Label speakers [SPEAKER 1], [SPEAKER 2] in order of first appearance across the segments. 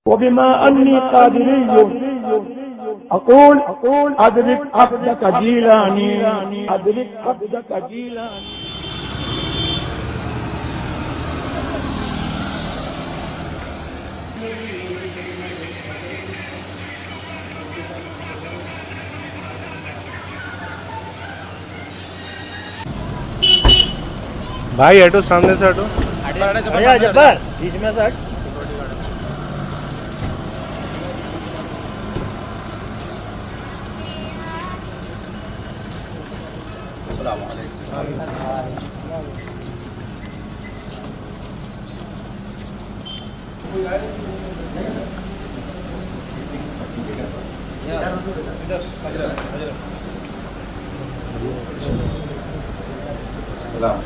[SPEAKER 1] وبما أني قادري أقول أدرك عبدك جيلاني أدرك عبدك جيلاني.
[SPEAKER 2] بھائی ہٹو، سامنے سے ہٹو.
[SPEAKER 3] جبار بیچ میں سے ہٹ. السلام علیکم. السلام.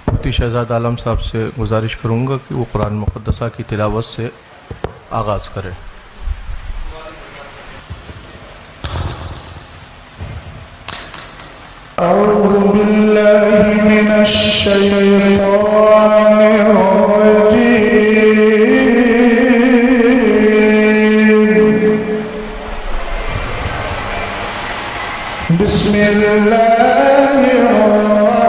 [SPEAKER 4] مفتی شہزاد عالم صاحب سے گزارش کروں گا کہ وہ قرآن مقدسہ کی تلاوت سے آغاز کریں.
[SPEAKER 5] اعوذ باللہ من الشیطان الرجیم. بسم اللہ الرحمن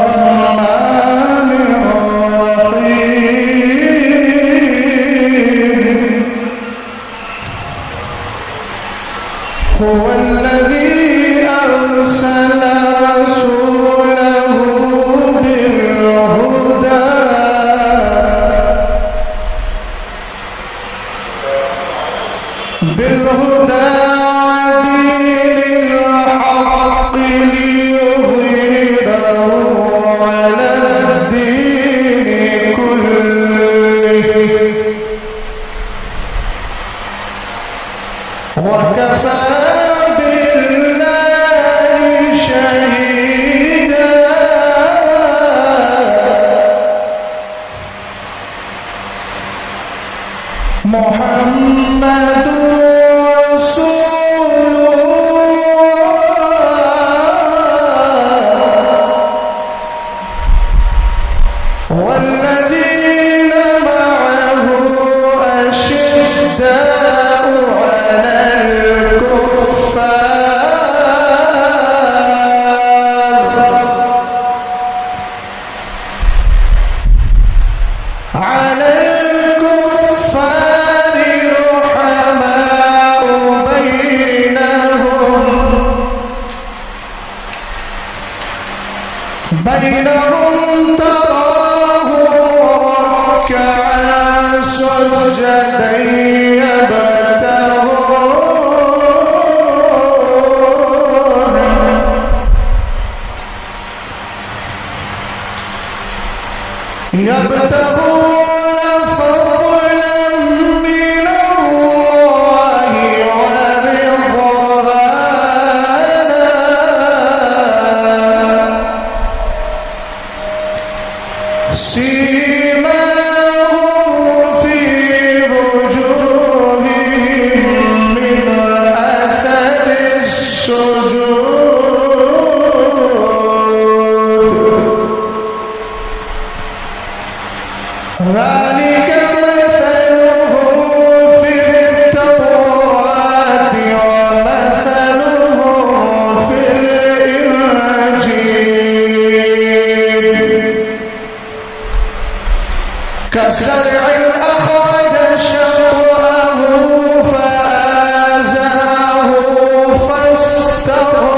[SPEAKER 5] الرحیم. هو الذي أرسل رسوله بالهدى وكفى بالله شهيدا محمد رسول والذين معه أشداء على الكفار رحماء بينهم تراهم ركعا سجدا يبتغون فضلا من الله ورضوانا سيماهم في وجوههم من أثر السجود ذلك مثلهم في التوراة ومثلهم في الإنجيل كزرع أخرج شطأه فآزره فاستغلظ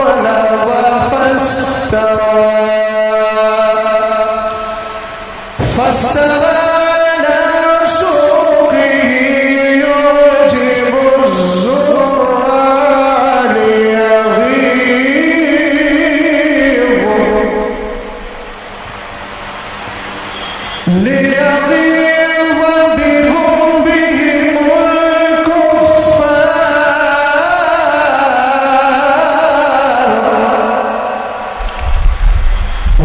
[SPEAKER 5] فاستوى على سوقه يعجب الزرع ليغيظ بهم الكفار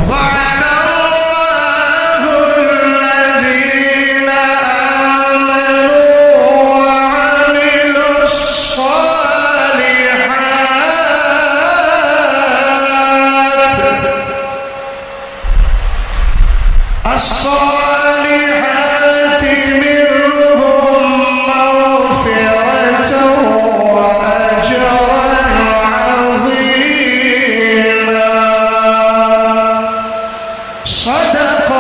[SPEAKER 5] وعد الله الذين آمنوا وعملوا الصالحات منهم مغفرة وأجرا عظيما صدق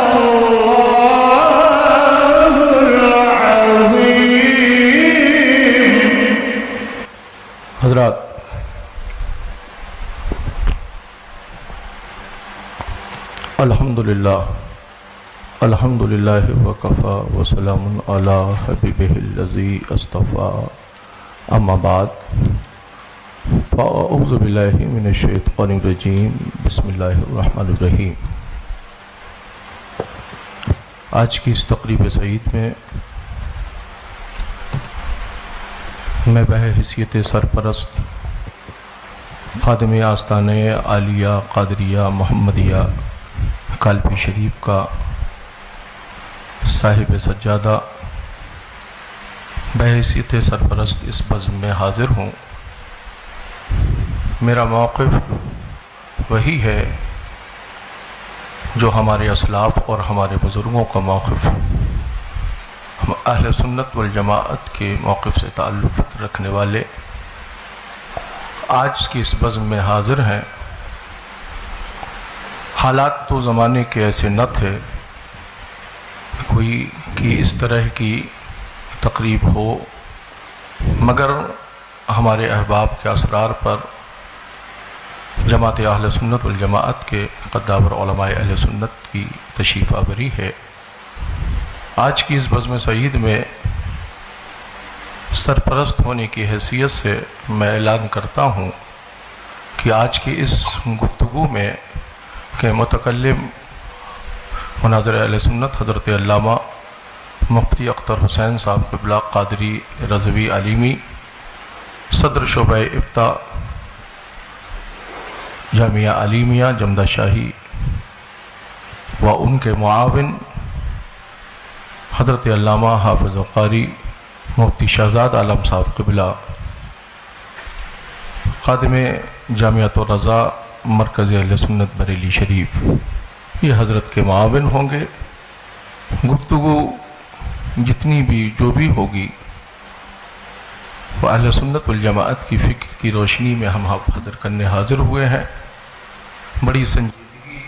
[SPEAKER 5] الله العظيم.
[SPEAKER 4] حضرات، الحمدللہ وکفا وسلام علی حبیبہ الذی اصطفیٰ، اما بعد فاعوذ باللہ من الشیطان الرجیم، بسم اللہ الرحمن الرحیم۔ آج کی اس تقریب سعید میں میں بحیثیت سرپرست خادم آستانہ عالیہ قادریہ محمدیہ کالپی شریف کا صاحب سجادہ بحیثیت سرپرست اس بزم میں حاضر ہوں۔ میرا موقف وہی ہے جو ہمارے اسلاف اور ہمارے بزرگوں کا موقف، ہم اہل سنت والجماعت کے موقف سے تعلق رکھنے والے آج کی اس بزم میں حاضر ہیں۔ حالات تو زمانے کے ایسے نہ تھے کوئی کہ اس طرح کی تقریب ہو، مگر ہمارے احباب کے اسرار پر جماعت اہل سنت والجماعت کے قدابر علماء اہل سنت کی تشریف آوری ہے۔ آج کی اس بزم سعید میں سرپرست ہونے کی حیثیت سے میں اعلان کرتا ہوں کہ آج کی اس گفتگو میں کہ متکلم مناظر اہل سنت حضرت علامہ مفتی اختر حسین صاحب قبلہ قادری رضوی علیمی صدر شعبہ افتاء جامعہ علیمیہ جمدہ شاہی و ان کے معاون حضرت علامہ حافظ قاری مفتی شہزاد عالم صاحب قبلہ، خادم جامعۃ الرضا مرکز اہل سنت بریلی شریف، یہ حضرت کے معاون ہوں گے۔ گفتگو جتنی بھی جو بھی ہوگی وہ اہل سنت والجماعت کی فکر کی روشنی میں ہم حاضر کرنے حاضر ہوئے ہیں۔ بڑی سنجیدگی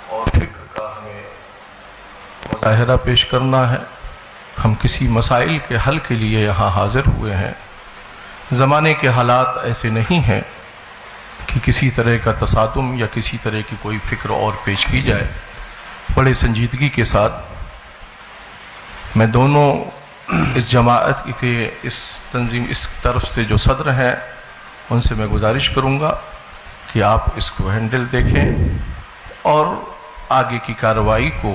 [SPEAKER 4] اور فکر کا ہمیں مظاہرہ پیش کرنا ہے۔ ہم کسی مسائل کے حل کے لیے یہاں حاضر ہوئے ہیں۔ زمانے کے حالات ایسے نہیں ہیں کہ کسی طرح کا تصادم یا کسی طرح کی کوئی فکر اور پیش کی جائے۔ بڑے سنجیدگی کے ساتھ میں دونوں اس جماعت کے اس تنظیم اس طرف سے جو صدر ہیں ان سے میں گزارش کروں گا کہ آپ اس کو ہینڈل دیکھیں اور آگے کی کارروائی کو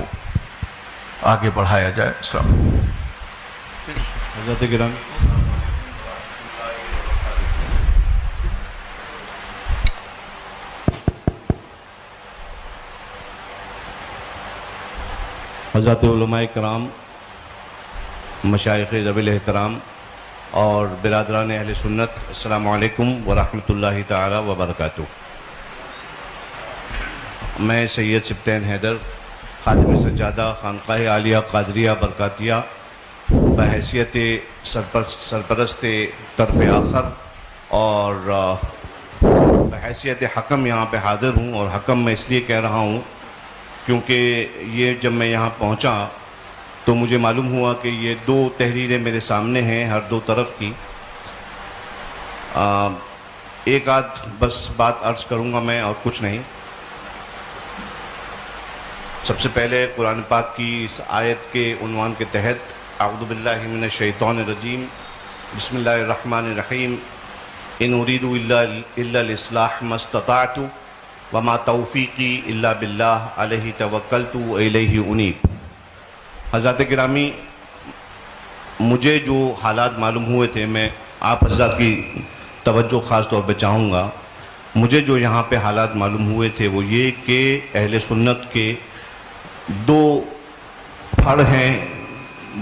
[SPEAKER 4] آگے بڑھایا جائے۔
[SPEAKER 3] حضرت گرامی، حضرات علماء کرام، مشائخ ذوی الاحترام اور برادران اہل سنت، السلام علیکم ورحمۃ اللہ تعالی وبرکاتہ۔ میں سید سبطین حیدر، خادم سجادہ خانقاہ عالیہ قادریہ برکاتیہ، بحیثیت سرپرست طرف آخر اور بحیثیت حکم یہاں پہ حاضر ہوں، اور حکم میں اس لیے کہہ رہا ہوں کیونکہ یہ جب میں یہاں پہنچا تو مجھے معلوم ہوا کہ یہ دو تحریریں میرے سامنے ہیں ہر دو طرف کی۔ ایک آدھ بس بات عرض کروں گا میں اور کچھ نہیں۔ سب سے پہلے قرآن پاک کی اس آیت کے عنوان کے تحت اعوذ باللہ من الشیطان الرجیم، بسم اللہ الرحمن الرحیم، ان اريد الا الاصلاح ما استطعت وما توفیقی الا باللہ علیہ توکلت والیہ انیب۔ حضرات گرامی، مجھے جو حالات معلوم ہوئے تھے، میں آپ حضرات کی توجہ خاص طور پہ چاہوں گا۔ مجھے جو یہاں پہ حالات معلوم ہوئے تھے وہ یہ کہ اہل سنت کے دو پھڑ ہیں،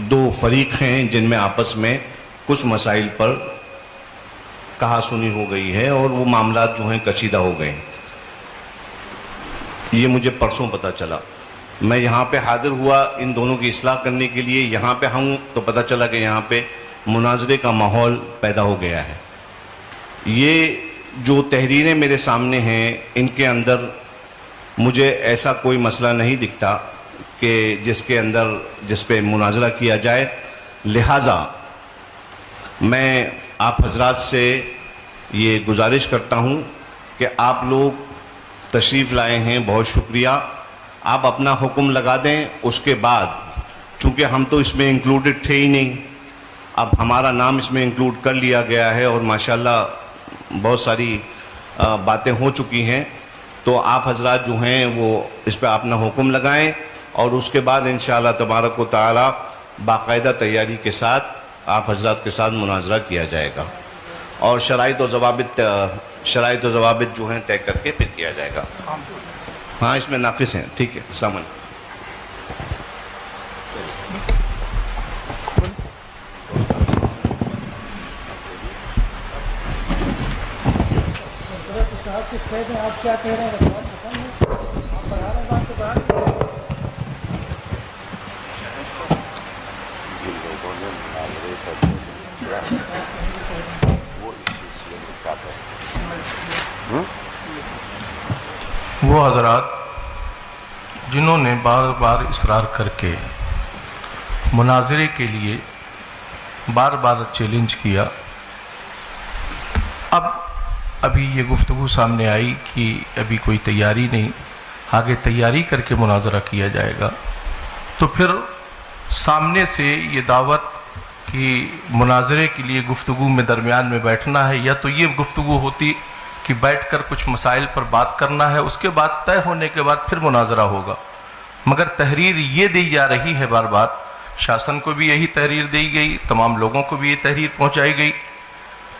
[SPEAKER 3] دو فریق ہیں جن میں آپس میں کچھ مسائل پر کہا سنی ہو گئی ہے اور وہ معاملات جو ہیں کشیدہ ہو گئے ہیں۔ یہ مجھے پرسوں پتہ چلا۔ میں یہاں پہ حاضر ہوا ان دونوں کی اصلاح کرنے کے لیے، یہاں پہ ہوں تو پتہ چلا کہ یہاں پہ مناظرے کا ماحول پیدا ہو گیا ہے۔ یہ جو تحریریں میرے سامنے ہیں ان کے اندر مجھے ایسا کوئی مسئلہ نہیں دکھتا کہ جس پہ مناظرہ کیا جائے، لہٰذا میں آپ حضرات سے یہ گزارش کرتا ہوں کہ آپ لوگ تشریف لائے ہیں، بہت شکریہ۔ آپ اپنا حکم لگا دیں، اس کے بعد چونکہ ہم تو اس میں انکلوڈڈ تھے ہی نہیں، اب ہمارا نام اس میں انکلوڈ کر لیا گیا ہے اور ماشاءاللہ بہت ساری باتیں ہو چکی ہیں، تو آپ حضرات جو ہیں وہ اس پہ اپنا حکم لگائیں اور اس کے بعد انشاءاللہ تبارک و تعالی باقاعدہ تیاری کے ساتھ آپ حضرات کے ساتھ مناظرہ کیا جائے گا اور شرائط و ضوابط جو ہیں طے کر کے پھر کیا جائے گا۔ ہاں اس میں ناقص ہیں، ٹھیک ہے۔ السلام علیکم۔
[SPEAKER 1] آپ کیا کہہ رہے ہیں؟ آپ بڑھا رہے بات تو بڑھا رہے ہیں۔
[SPEAKER 4] وہ حضرات جنہوں نے بار بار اصرار کر کے مناظرے کے لیے بار بار چیلنج کیا، ابھی یہ گفتگو سامنے آئی کہ ابھی کوئی تیاری نہیں، آگے تیاری کر کے مناظرہ کیا جائے گا، تو پھر سامنے سے یہ دعوت کہ مناظرے کے لیے گفتگو میں درمیان میں بیٹھنا ہے، یا تو یہ گفتگو ہوتی کہ بیٹھ کر کچھ مسائل پر بات کرنا ہے، اس کے بعد طے ہونے کے بعد پھر مناظرہ ہوگا، مگر تحریر یہ دی جا رہی ہے بار بار، شاسن کو بھی یہی تحریر دی گئی، تمام لوگوں کو بھی یہ تحریر پہنچائی گئی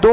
[SPEAKER 6] 2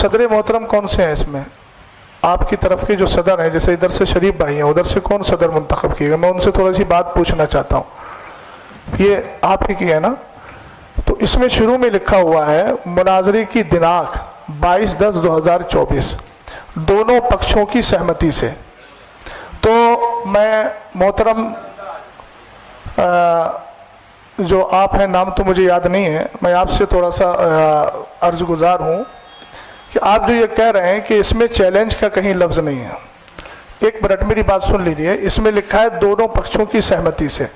[SPEAKER 6] صدر محترم کون سے ہیں اس میں؟ آپ کی طرف کے جو صدر ہیں، جیسے ادھر سے شریف بھائی ہیں، ادھر سے کون صدر منتخب کیے گا؟ میں ان سے تھوڑی سی بات پوچھنا چاہتا ہوں. یہ آپ ہی کی ہے نا؟ تو اس میں شروع میں لکھا ہوا ہے مناظرے کی دناک 22/10/2024 دونوں پکشوں کی سہمتی سے. تو میں محترم جو آپ ہیں، نام تو مجھے یاد نہیں ہے، میں آپ سے تھوڑا سا عرض گزار ہوں کہ آپ جو یہ کہہ رہے ہیں کہ اس میں چیلنج کا کہیں لفظ نہیں ہے. ایک منٹ میری بات سن لیجیے. اس میں لکھا ہے دونوں پکشوں کی سہمتی سے،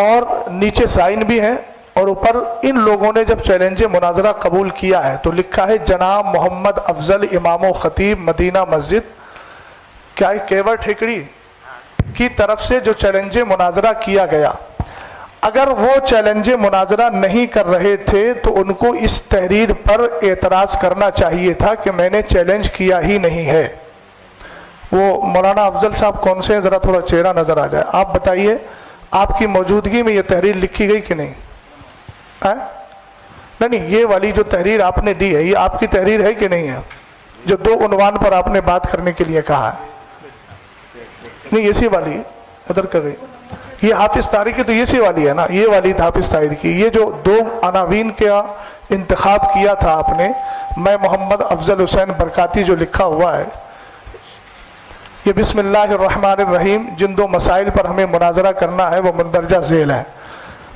[SPEAKER 6] اور نیچے سائن بھی ہے، اور اوپر ان لوگوں نے جب چیلنج مناظرہ قبول کیا ہے تو لکھا ہے جناب محمد افضل امام و خطیب مدینہ مسجد کیا کیور ٹھیکڑی کی طرف سے جو چیلنج مناظرہ کیا گیا. اگر وہ چیلنج مناظرہ نہیں کر رہے تھے تو ان کو اس تحریر پر اعتراض کرنا چاہیے تھا کہ میں نے چیلنج کیا ہی نہیں ہے. وہ مولانا افضل صاحب کون سے ہیں؟ ذرا تھوڑا چہرہ نظر آ جائے. آپ بتائیے آپ کی موجودگی میں یہ تحریر لکھی گئی کہ نہیں؟ نہیں، یہ والی جو تحریر آپ نے دی ہے یہ آپ کی تحریر ہے کہ نہیں ہے؟ جو 2 عنوان پر آپ نے بات کرنے کے لیے کہا ہے. نہیں، اسی والی ادھر کر گئی. یہ حافظ طاہری کی تو اسی والی ہے نا، یہ والی حافظ طاہری کی. یہ جو 2 عناوین کا انتخاب کیا تھا آپ نے، میں محمد افضل حسین برکاتی جو لکھا ہوا ہے، یہ بسم اللہ الرحمن الرحیم جن 2 مسائل پر ہمیں مناظرہ کرنا ہے وہ مندرجہ ذیل ہے.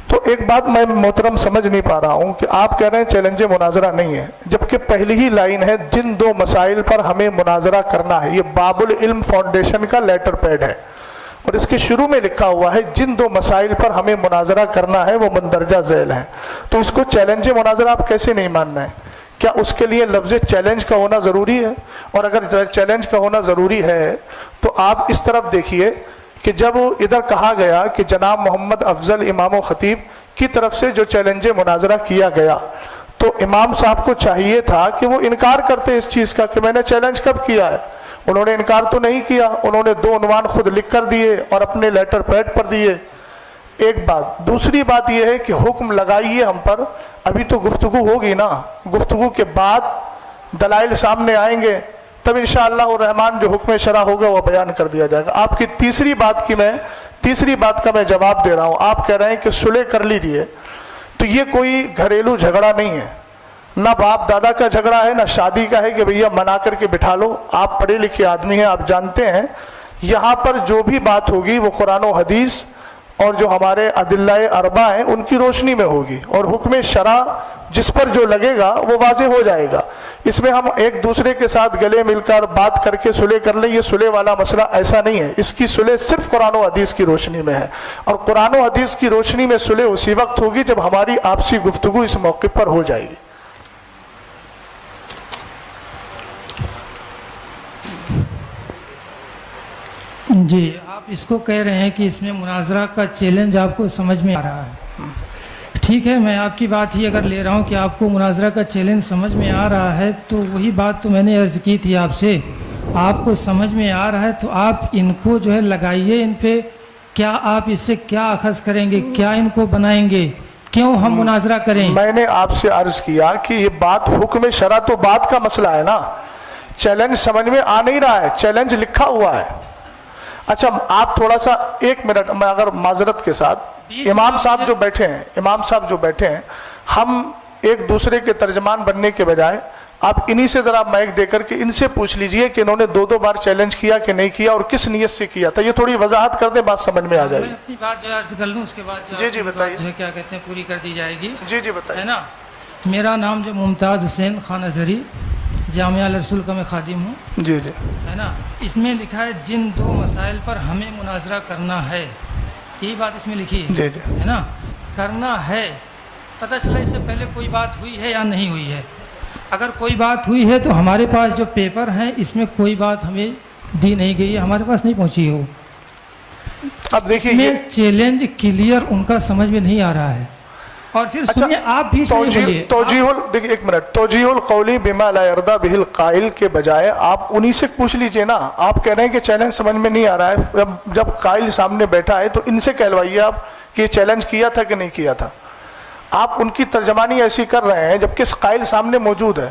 [SPEAKER 6] تو ایک بات میں محترم سمجھ نہیں پا رہا ہوں کہ آپ کہہ رہے ہیں چیلنج مناظرہ نہیں ہے، جبکہ پہلی ہی لائن ہے جن 2 مسائل پر ہمیں مناظرہ کرنا ہے. یہ باب العلم فاؤنڈیشن کا لیٹر پیڈ ہے، اور اس کے شروع میں لکھا ہوا ہے جن 2 مسائل پر ہمیں مناظرہ کرنا ہے وہ مندرجہ ذیل ہیں. تو اس کو چیلنج مناظرہ آپ کیسے نہیں ماننا ہے؟ کیا اس کے لیے لفظ چیلنج کا ہونا ضروری ہے؟ اور اگر چیلنج کا ہونا ضروری ہے تو آپ اس طرف دیکھیے کہ جب ادھر کہا گیا کہ جناب محمد افضل امام و خطیب کی طرف سے جو چیلنج مناظرہ کیا گیا، تو امام صاحب کو چاہیے تھا کہ وہ انکار کرتے اس چیز کا کہ میں نے چیلنج کب کیا ہے. انہوں نے انکار تو نہیں کیا، انہوں نے 2 عنوان خود لکھ کر دیے اور اپنے لیٹر پیڈ پر دیے. ایک بات. دوسری بات یہ ہے کہ حکم لگائیے ہم پر. ابھی تو گفتگو ہوگی نا، گفتگو کے بعد دلائل سامنے آئیں گے، تب انشاءاللہ الرحمن جو حکم شرع ہوگا وہ بیان کر دیا جائے گا. آپ کی تیسری بات کا میں جواب دے رہا ہوں. آپ کہہ رہے ہیں کہ صلح کر لیجیے، تو یہ کوئی گھریلو جھگڑا نہیں ہے، نہ باپ دادا کا جھگڑا ہے، نہ شادی کا ہے کہ بھیا منا کر کے بٹھا لو. آپ پڑھے لکھے آدمی ہیں، آپ جانتے ہیں یہاں پر جو بھی بات ہوگی وہ قرآن و حدیث اور جو ہمارے ادلہ اربع ہیں ان کی روشنی میں ہوگی، اور حکم شرع جس پر جو لگے گا وہ واضح ہو جائے گا. اس میں ہم ایک دوسرے کے ساتھ گلے مل کر بات کر کے صلح کر لیں، یہ صلح والا مسئلہ ایسا نہیں ہے. اس کی صلح صرف قرآن و حدیث کی روشنی میں ہے، اور قرآن و حدیث کی روشنی میں صلح اسی وقت ہوگی جب ہماری آپسی گفتگو اس موقع پر ہو جائے گی.
[SPEAKER 1] جی، آپ اس کو کہہ رہے ہیں کہ اس میں مناظرہ کا چیلنج آپ کو سمجھ میں آ رہا ہے. ٹھیک ہے، میں آپ کی بات ہی اگر لے رہا ہوں کہ آپ کو مناظرہ کا چیلنج سمجھ میں آ رہا ہے، تو وہی بات تو میں نے عرض کی تھی آپ سے. آپ کو سمجھ میں آ رہا ہے تو آپ ان کو جو ہے لگائیے ان پہ. کیا آپ اس سے کیا اخذ کریں گے؟ کیا ان کو بنائیں گے؟ کیوں ہم مناظرہ کریں؟
[SPEAKER 6] میں نے آپ سے عرض کیا کہ یہ بات حکم شرع تو بات کا مسئلہ ہے نا، چیلنج سمجھ میں آ نہیں رہا ہے، چیلنج لکھا ہوا ہے. اچھا آپ تھوڑا سا 1 منٹ میں اگر معذرت کے ساتھ، امام صاحب جو بیٹھے ہیں ہم ایک دوسرے کے ترجمان بننے کے بجائے آپ انہی سے ذرا مائک دے کر کے ان سے پوچھ لیجئے کہ انہوں نے 2 بار چیلنج کیا کہ نہیں کیا اور کس نیت سے کیا تھا. یہ تھوڑی وضاحت کر دیں، بات سمجھ میں آ جائے گی.
[SPEAKER 1] میں اپنی بات جو عرض کر لوں، اس کے بعد
[SPEAKER 6] جی بتائیے.
[SPEAKER 1] جو ہے کیا کہتے ہیں پوری کر دی جائے گی.
[SPEAKER 6] جی بتائیے.
[SPEAKER 1] ہے نا، میرا نام جو ممتاز حسین خان ازہری، جامعہ الرسول کا میں خادم ہوں.
[SPEAKER 6] جی
[SPEAKER 1] ہے نا. اس میں لکھا ہے جن 2 مسائل پر ہمیں مناظرہ کرنا ہے، یہی بات اس میں لکھی ہے.
[SPEAKER 6] جی
[SPEAKER 1] ہے نا، کرنا ہے. پتہ چلا اس سے پہلے کوئی بات ہوئی ہے یا نہیں ہوئی ہے. اگر کوئی بات ہوئی ہے تو ہمارے پاس جو پیپر ہیں اس میں کوئی بات ہمیں دی نہیں گئی ہے، ہمارے پاس نہیں پہنچی ہو.
[SPEAKER 6] اب دیکھیے
[SPEAKER 1] اس میں چیلنج کلیئر ان کا سمجھ میں نہیں آ رہا ہے. اور پھر سنیے آپ بھی
[SPEAKER 6] دیکھیے 1 منٹ. توجیہ القولی بما لا یرضی بہ القائل کے بجائے آپ انہی سے پوچھ لیجئے نا. آپ کہہ رہے ہیں کہ چیلنج سمجھ میں نہیں آ رہا ہے، جب قائل سامنے بیٹھا ہے تو ان سے کہلوائیے آپ کہ یہ چیلنج کیا تھا کہ نہیں کیا تھا. آپ ان کی ترجمانی ایسی کر رہے ہیں جبکہ قائل سامنے موجود ہے.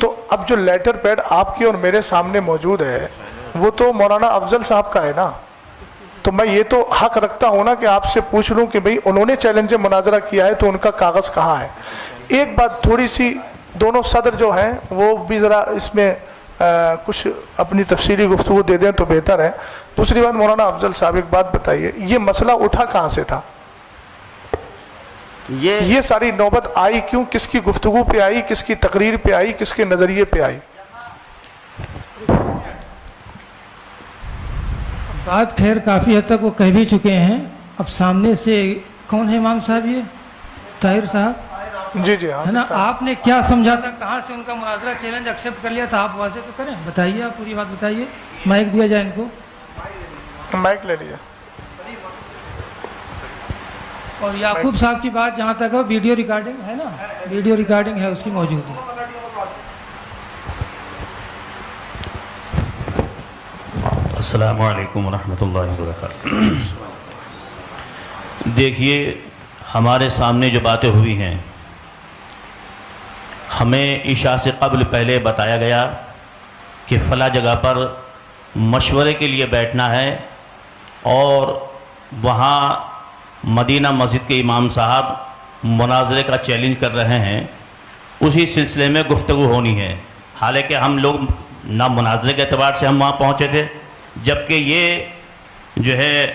[SPEAKER 6] تو اب جو لیٹر پیڈ آپ کی اور میرے سامنے موجود ہے وہ تو مولانا افضل صاحب کا ہے نا، تو میں یہ تو حق رکھتا ہوں نا کہ آپ سے پوچھ لوں کہ بھئی انہوں نے چیلنج مناظرہ کیا ہے تو ان کا کاغذ کہاں ہے. ایک بات تھوڑی سی، دونوں صدر جو ہیں وہ بھی ذرا اس میں کچھ اپنی تفصیلی گفتگو دے دیں تو بہتر ہے. دوسری بات مولانا افضل صاحب ایک بات بتائیے، یہ مسئلہ اٹھا کہاں سے تھا؟ یہ ساری نوبت آئی کیوں؟ کس کی گفتگو پہ آئی، کس کی تقریر پہ آئی، کس کے نظریے پہ آئی؟
[SPEAKER 1] بات خیر کافی حد تک وہ کہہ بھی چکے ہیں. اب سامنے سے کون ہے امام صاحب؟ یہ طاہر صاحب
[SPEAKER 6] جی جی ہاں
[SPEAKER 1] ہے نا. آپ نے کیا سمجھا تھا، کہاں سے ان کا مناظرہ چیلنج ایکسیپٹ کر لیا تھا؟ آپ واضح تو کریں، بتائیے، آپ پوری بات بتائیے. مائک دیا جائے ان کو،
[SPEAKER 6] مائک لے لیجیے.
[SPEAKER 1] اور یعقوب صاحب کی بات جہاں تک ہے ویڈیو ریکارڈنگ ہے نا، ویڈیو ریکارڈنگ ہے اس کی موجود ہے.
[SPEAKER 7] السلام علیکم ورحمۃ اللہ وبرکاتہ. دیکھیے، ہمارے سامنے جو باتیں ہوئی ہیں، ہمیں عشاء سے قبل پہلے بتایا گیا کہ فلاں جگہ پر مشورے کے لیے بیٹھنا ہے، اور وہاں مدینہ مسجد کے امام صاحب مناظرے کا چیلنج کر رہے ہیں، اسی سلسلے میں گفتگو ہونی ہے. حالانکہ ہم لوگ نہ مناظرے کے اعتبار سے ہم وہاں پہنچے تھے، جبکہ یہ جو ہے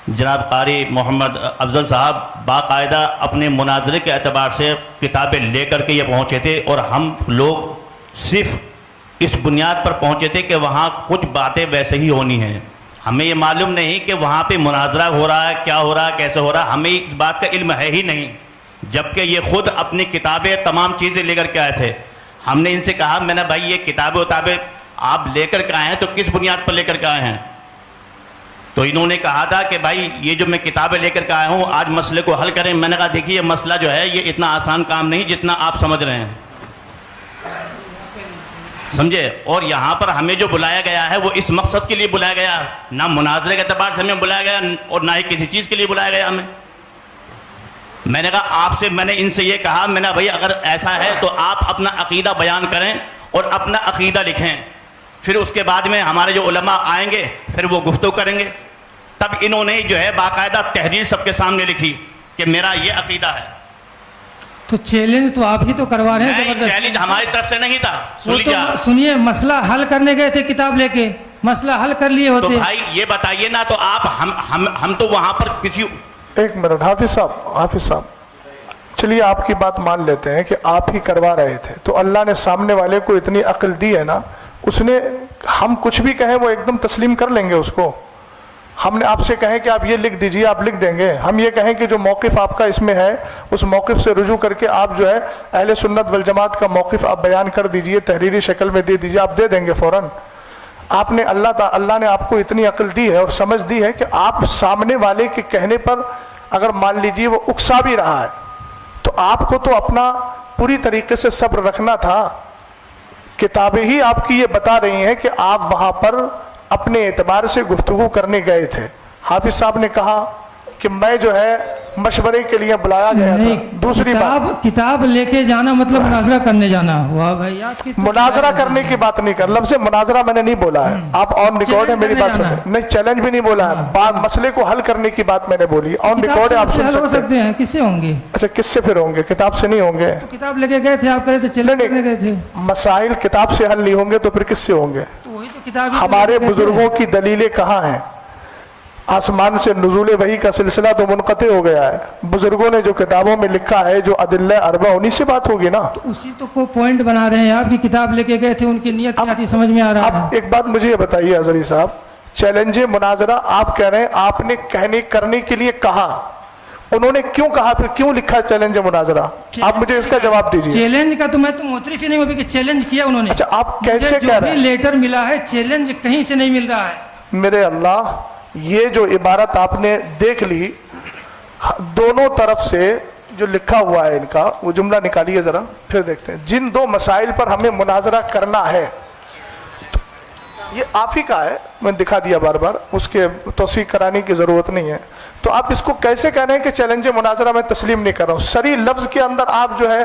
[SPEAKER 7] جناب قاری محمد افضل صاحب باقاعدہ اپنے مناظرے کے اعتبار سے کتابیں لے کر کے یہ پہنچے تھے، اور ہم لوگ صرف اس بنیاد پر پہنچے تھے کہ وہاں کچھ باتیں ویسے ہی ہونی ہیں. ہمیں یہ معلوم نہیں کہ وہاں پہ مناظرہ ہو رہا ہے، کیا ہو رہا ہے، کیسے ہو رہا ہے، ہمیں اس بات کا علم ہے ہی نہیں. جبکہ یہ خود اپنی کتابیں تمام چیزیں لے کر کے آئے تھے. ہم نے ان سے کہا، میں نے بھائی یہ کتابیں آپ لے کر کے آئے ہیں تو کس بنیاد پر لے کر کے آئے ہیں؟ تو انہوں نے کہا تھا کہ بھائی یہ جو میں کتابیں لے کر کے آیا ہوں آج مسئلے کو حل کریں. میں نے کہا دیکھیے یہ مسئلہ جو ہے یہ اتنا آسان کام نہیں جتنا آپ سمجھ رہے ہیں، سمجھے. اور یہاں پر ہمیں جو بلایا گیا ہے وہ اس مقصد کے لیے بلایا گیا، نہ مناظرے کے اعتبار سے ہمیں بلایا گیا اور نہ ہی کسی چیز کے لیے بلایا گیا ہمیں. میں نے کہا آپ سے، میں نے ان سے یہ کہا، میں نے بھائی اگر ایسا ہے تو آپ اپنا عقیدہ بیان کریں اور اپنا عقیدہ لکھیں، پھر اس کے بعد میں ہمارے جو علماء آئیں گے پھر وہ گفتگو کریں گے. تب انہوں نے جو ہے باقاعدہ تحریر سب کے سامنے لکھی کہ میرا یہ عقیدہ ہے.
[SPEAKER 1] تو چیلنج تو آپ ہی تو کروا رہے ہیں.
[SPEAKER 7] نہیں، چیلنج ہماری طرف سے نہیں تھا.
[SPEAKER 1] وہ تو سنیے، مسئلہ حل کرنے گئے تھے کتاب لے کے، مسئلہ حل کر لیے ہوتے.
[SPEAKER 7] تو بھائی یہ بتائیے نا، تو آپ ہم تو وہاں پر کسی...
[SPEAKER 6] ایک منٹ حافظ صاحب چلیے آپ کی بات مان لیتے ہیں کہ آپ ہی کروا رہے تھے، تو اللہ نے سامنے والے کو اتنی عقل دی ہے نا، اس نے ہم کچھ بھی کہیں وہ ایک دم تسلیم کر لیں گے اس کو. ہم نے آپ سے کہیں کہ آپ یہ لکھ دیجئے، آپ لکھ دیں گے. ہم یہ کہیں کہ جو موقف آپ کا اس میں ہے اس موقف سے رجوع کر کے آپ جو ہے اہل سنت والجماعت کا موقف آپ بیان کر دیجئے، تحریری شکل میں دے دیجئے، آپ دے دیں گے فوراً. آپ نے اللہ نے آپ کو اتنی عقل دی ہے اور سمجھ دی ہے کہ آپ سامنے والے کے کہنے پر اگر مان لیجئے وہ اکسا بھی رہا ہے تو آپ کو تو اپنا پوری طریقے سے صبر رکھنا تھا. کتابیں ہی آپ کی یہ بتا رہی ہیں کہ آپ وہاں پر اپنے اعتبار سے گفتگو کرنے گئے تھے. حافظ صاحب نے کہا کہ میں جو ہے مشورے کے لیے بلایا گیا تھا. دوسری بات،
[SPEAKER 1] کتاب لے کے جانا مطلب مناظرہ کرنے جانا ہوا. بھائی آپ کی
[SPEAKER 6] مناظرہ کرنے کی بات نہیں کر، لفظ مناظرہ میں نے نہیں بولا ہے، آپ آن ریکارڈ ہے میری بات سنیں. نہیں، چیلنج بھی نہیں بولا ہے، بات مسئلے کو حل کرنے کی بات میں نے بولی. آن ریکارڈ ہے، آپ سن
[SPEAKER 1] سکتے ہیں. کس سے ہوں گے؟
[SPEAKER 6] اچھا کس سے پھر ہوں گے؟ کتاب سے نہیں ہوں گے.
[SPEAKER 1] کتاب لے کے گئے تھے، آپ کہے تھے چیلنج کرنے گئے تھے.
[SPEAKER 6] مسائل کتاب سے حل نہیں ہوں گے تو پھر کس سے ہوں گے؟ ہمارے بزرگوں کی دلیلیں کہاں ہیں؟ آسمان سے نزول وحی کا سلسلہ تو منقطع ہو گیا ہے. بزرگوں نے جو کتابوں میں لکھا ہے، جو ادلہ اربع، انہی سے بات ہوگی نا.
[SPEAKER 1] تو اسی تو کو پوائنٹ بنا رہے ہیں. آپ کی کتاب لے کے گئے تھے، ان کی نیت کیا تھی سمجھ میں آ رہا ہے.
[SPEAKER 6] اب ایک بات مجھے یہ بتائیے حضری صاحب، چیلنج مناظرہ آپ کہہ رہے ہیں آپ نے کرنے کے لیے کہا، انہوں نے کیوں کہا، پھر کیوں لکھا چیلنج مناظرہ؟ آپ مجھے اس کا جواب دیجیے.
[SPEAKER 1] چیلنج کا تو میں تو معترف ہی نہیں ہوں کہ چیلنج کیا انہوں نے.
[SPEAKER 6] اچھا آپ کیسے کہہ رہے ہیں؟
[SPEAKER 1] لیٹر ملا ہے، چیلنج کہیں سے نہیں مل رہا ہے.
[SPEAKER 6] میرے اللہ، یہ جو عبارت آپ نے دیکھ لی، دونوں طرف سے جو لکھا ہوا ہے ان کا وہ جملہ نکالیے ذرا، پھر دیکھتے ہیں. جن دو مسائل پر ہمیں مناظرہ کرنا ہے، یہ آپ ہی کا ہے، میں دکھا دیا بار بار، اس کے توثیق کرانے کی ضرورت نہیں ہے. تو آپ اس کو کیسے کہہ رہے ہیں کہ چیلنج مناظرہ میں تسلیم نہیں کر رہا ہوں؟ سری لفظ کے اندر آپ جو ہے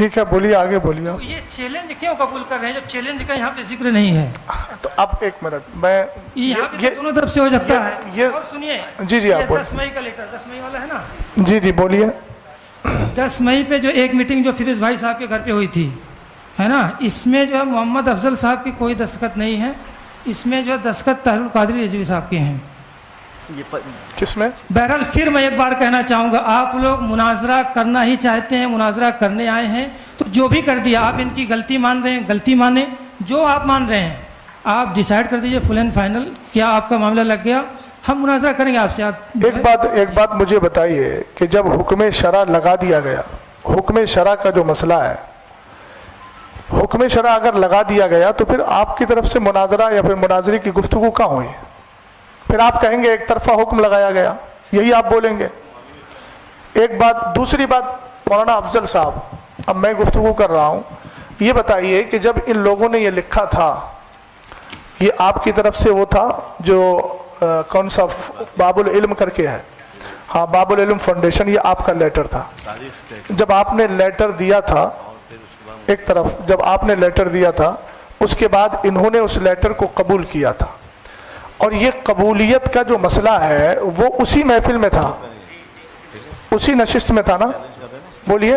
[SPEAKER 6] ٹھیک ہے بولیے, آگے بولیے.
[SPEAKER 1] تو یہ چیلنج کیوں قبول کر رہے ہیں جب چیلنج کا یہاں پہ ذکر نہیں ہے؟
[SPEAKER 6] تو اب ایک منٹ, میں
[SPEAKER 1] یہاں پہ دونوں طرف سے ہو سکتا ہے.
[SPEAKER 6] یہ
[SPEAKER 1] اور سنیے,
[SPEAKER 6] جی جی آپ بولیے.
[SPEAKER 1] 10 مئی کا لیٹر, 10 مئی والا ہے نا,
[SPEAKER 6] جی جی بولیے.
[SPEAKER 1] 10 مئی پہ جو ایک میٹنگ جو فیروز بھائی صاحب کے گھر پہ ہوئی تھی ہے نا, اس میں جو ہے محمد افضل صاحب کی کوئی دستخط نہیں ہے, اس میں جو ہے دستخط طاہر القادری رضوی صاحب کے ہیں.
[SPEAKER 6] کس میں؟
[SPEAKER 1] بہرحال پھر میں ایک بار کہنا چاہوں گا, آپ لوگ مناظرہ کرنا ہی چاہتے ہیں, مناظرہ کرنے آئے ہیں, تو جو بھی کر دیا آپ ان کی غلطی مان رہے ہیں, غلطی مانیں, جو آپ مان رہے ہیں آپ ڈیسائیڈ کر دیجئے فل اینڈ فائنل, کیا آپ کا معاملہ لگ گیا, ہم مناظرہ کریں گے آپ سے. آپ
[SPEAKER 6] ایک بات مجھے بتائیے کہ جب حکم شرع لگا دیا گیا, حکم شرع کا جو مسئلہ ہے, حکم شرع اگر لگا دیا گیا تو پھر آپ کی طرف سے مناظرہ یا پھر مناظرے کی گفتگو کہاں ہوئی؟ پھر آپ کہیں گے ایک طرفہ حکم لگایا گیا, یہی آپ بولیں گے. ایک بات. دوسری بات, مولانا افضل صاحب, اب میں گفتگو کر رہا ہوں, یہ بتائیے کہ جب ان لوگوں نے یہ لکھا تھا, یہ آپ کی طرف سے وہ تھا جو کون سا باب العلم کر کے ہے, ہاں باب العلم فاؤنڈیشن, یہ آپ کا لیٹر تھا. جب آپ نے لیٹر دیا تھا, ایک طرف جب آپ نے لیٹر دیا تھا, اس کے بعد انہوں نے اس لیٹر کو قبول کیا تھا, اور یہ قبولیت کا جو مسئلہ ہے وہ اسی محفل میں تھا, اسی نشست میں تھا نا, بولیے,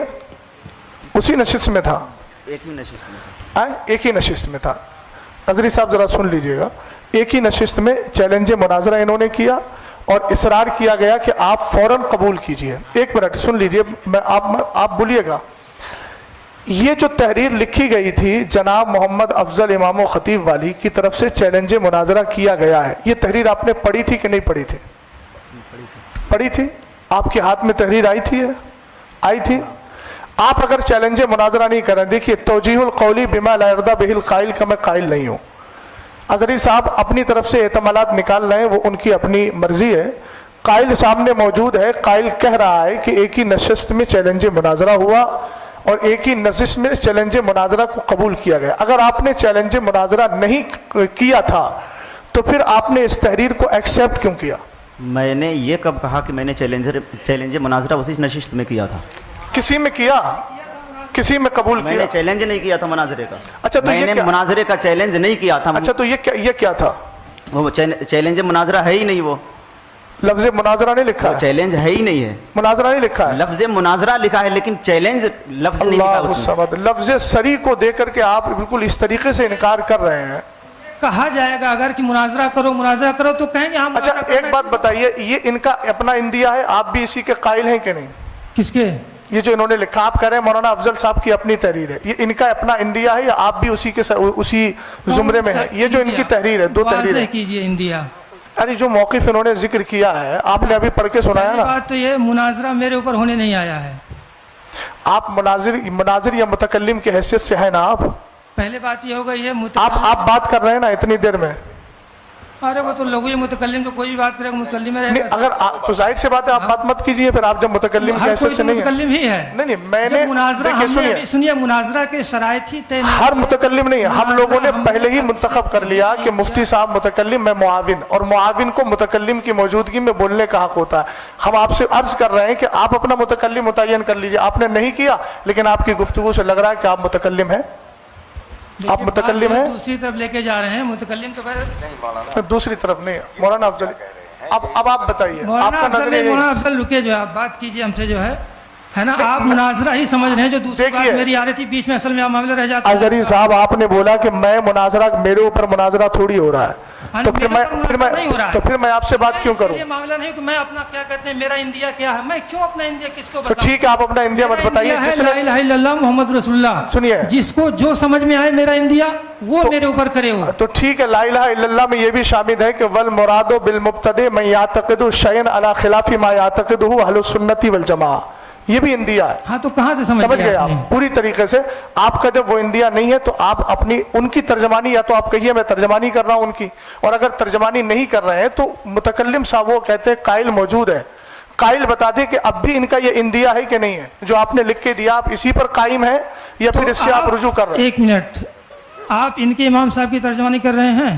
[SPEAKER 6] اسی نشست میں تھا, ایک ہی نشست میں تھا. قادری صاحب ذرا سن لیجئے گا, ایک ہی نشست میں چیلنج مناظرہ انہوں نے کیا اور اصرار کیا گیا کہ آپ فوراً قبول کیجئے. ایک منٹ سن لیجئے, آپ بولیے گا. یہ جو تحریر لکھی گئی تھی جناب محمد افضل امام و خطیب والی کی طرف سے چیلنج مناظرہ کیا گیا ہے, یہ تحریر آپ نے پڑھی تھی کہ نہیں پڑھی تھی؟ پڑھی تھی. آپ کے ہاتھ میں تحریر آئی تھی, آئی تھی. آپ اگر چیلنج مناظرہ نہیں کریں, دیکھیے توجیہ القولی بما لا یرضی بہ القائل کا میں قائل نہیں ہوں. اظہری صاحب اپنی طرف سے احتمالات نکال رہے ہیں, وہ ان کی اپنی مرضی ہے. قائل سامنے موجود ہے, قائل کہہ رہا ہے کہ ایک ہی نشست میں چیلنج مناظرہ ہوا اور ایک ہی نشست میں چیلنج مناظرہ کو قبول کیا گیا. اگر آپ نے چیلنج مناظرہ نہیں کیا تھا تو پھر آپ نے اس تحریر کو ایکسیپٹ کیوں کیا؟
[SPEAKER 8] میں نے یہ کب کہا کہ میں نے چیلنج مناظرہ اسی نشست میں کیا تھا؟
[SPEAKER 6] کسی میں کیا, کسی میں قبول کیا؟
[SPEAKER 8] میں نے چیلنج نہیں کیا تھا مناظرے کا.
[SPEAKER 6] اچھا تو
[SPEAKER 8] میں نے مناظرے کا چیلنج نہیں کیا تھا.
[SPEAKER 6] اچھا تو یہ کیا تھا؟
[SPEAKER 8] وہ چیلنج مناظرہ ہے ہی نہیں, وہ
[SPEAKER 6] لفظ مناظرہ نہیں لکھا ہے,
[SPEAKER 8] چیلنج ہے ہی نہیں ہے,
[SPEAKER 6] مناظرہ نہیں لکھا ہے,
[SPEAKER 8] لفظ مناظرہ لکھا ہے لیکن چیلنج لفظ نہیں لکھا اس میں.
[SPEAKER 6] لفظ سری کو دے کر کے آپ بالکل اس طریقے سے انکار کر رہے ہیں.
[SPEAKER 1] کہا جائے گا اگر کہ مناظرہ کرو تو کہیں گے ہم.
[SPEAKER 6] اچھا ایک بات بتائیے, یہ ان کا اپنا اندیا ہے, آپ بھی اسی کے قائل ہیں کہ نہیں؟
[SPEAKER 1] کس کے؟ یہ
[SPEAKER 6] جو انہوں نے لکھا, آپ کہہ رہے ہیں مولانا افضل صاحب کی اپنی تحریر ہے, یہ ان کا اپنا انڈیا ہے یا آپ بھی اسی زمرے میں ہیں؟ یہ جو ان کی تحریر ہے, دو تحریر ہے.
[SPEAKER 1] کیجئے انڈیا.
[SPEAKER 6] ارے جو موقف انہوں نے ذکر کیا ہے آپ نے ابھی پڑھ کے سنایا نا.
[SPEAKER 1] بات تو یہ مناظرہ میرے اوپر ہونے نہیں آیا ہے.
[SPEAKER 6] آپ مناظر یا متکلم کی حیثیت سے ہیں نا آپ؟
[SPEAKER 1] پہلے بات یہ ہوگا, یہ
[SPEAKER 6] آپ بات کر رہے ہیں نا اتنی دیر میں.
[SPEAKER 1] ارے وہ تو لوگ یہ متکلم, جو کوئی بھی بات کرے گا متکلم رہے گا.
[SPEAKER 6] اگر تو ظاہر سی بات ہے آپ بات مت کیجئے, پھر آپ جب متکلم کی حیثیت سے نہیں ہیں.
[SPEAKER 1] متکلم ہی ہے.
[SPEAKER 6] نہیں میں نے
[SPEAKER 1] سنیے, مناظرہ کے شرائط ہی طے نہیں.
[SPEAKER 6] ہر متکلم نہیں ہے, ہم لوگوں نے پہلے ہی منتخب کر لیا کہ مفتی صاحب متکلم, میں معاون, اور معاون کو متکلم کی موجودگی میں بولنے کا حق ہوتا ہے. ہم آپ سے عرض کر رہے ہیں کہ آپ اپنا متکلم متعین کر لیجئے. آپ نے نہیں کیا, لیکن آپ کی گفتگو سے لگ رہا ہے کہ آپ متکلم ہیں. آپ متکلم ہیں,
[SPEAKER 1] دوسری طرف لے کے جا رہے ہیں. متکلم تو
[SPEAKER 6] دوسری طرف نہیں. مولانا افضل اب آپ بتائیے, آپ کا نظریہ.
[SPEAKER 1] مولانا افضل رکے, جو آپ بات کیجئے ہم سے, جو ہے نا, آپ مناظرہ ہی سمجھ رہے ہیں. جو دوسری بات میری آ رہی تھی بیچ میں, اصل میں معاملہ رہ جاتا ہے.
[SPEAKER 6] اظہری صاحب آپ نے بولا کہ میں مناظرہ, میرے اوپر مناظرہ تھوڑی ہو رہا ہے, تو پھر میں آپ سے بات کیوں کروں؟
[SPEAKER 1] یہ معاملہ نہیں کہ میں اپنا کیا کہتے ہیں میرا انڈیا کیا ہے, میں کیوں اپنا انڈیا کس کو بتاؤں؟
[SPEAKER 6] ٹھیک ہے آپ اپنا انڈیا مت بتائیے.
[SPEAKER 1] لا الہ الا اللہ محمد رسول اللہ,
[SPEAKER 6] سنیے,
[SPEAKER 1] جس کو جو سمجھ میں آئے میرا انڈیا وہ میرے اوپر کرے ہو.
[SPEAKER 6] تو ٹھیک ہے, لا الہ الا اللہ میں یہ بھی شامل ہے کہ والمراد بالمبتدع من یعتقد شیئا علی خلاف ما یعتقدہ اہل السنت والجماعہ, یہ بھی انڈیا ہے.
[SPEAKER 1] ہاں تو کہاں سے سمجھ
[SPEAKER 6] گئے آپ پوری طریقے سے؟ آپ کا جب وہ انڈیا نہیں ہے تو آپ اپنی ان کی ترجمانی, یا تو آپ کہیے میں ترجمانی کر رہا ہوں ان کی, اور اگر ترجمانی نہیں کر رہے ہیں تو متکلم صاحب وہ کہتے ہیں قائل موجود ہے, قائل بتا دیں کہ اب بھی ان کا یہ انڈیا ہے کہ نہیں ہے جو آپ نے لکھ کے دیا, آپ اسی پر قائم ہیں یا پھر اس سے آپ رجوع کر رہے ہیں؟
[SPEAKER 1] ایک منٹ, آپ ان کے امام صاحب کی ترجمانی کر رہے ہیں؟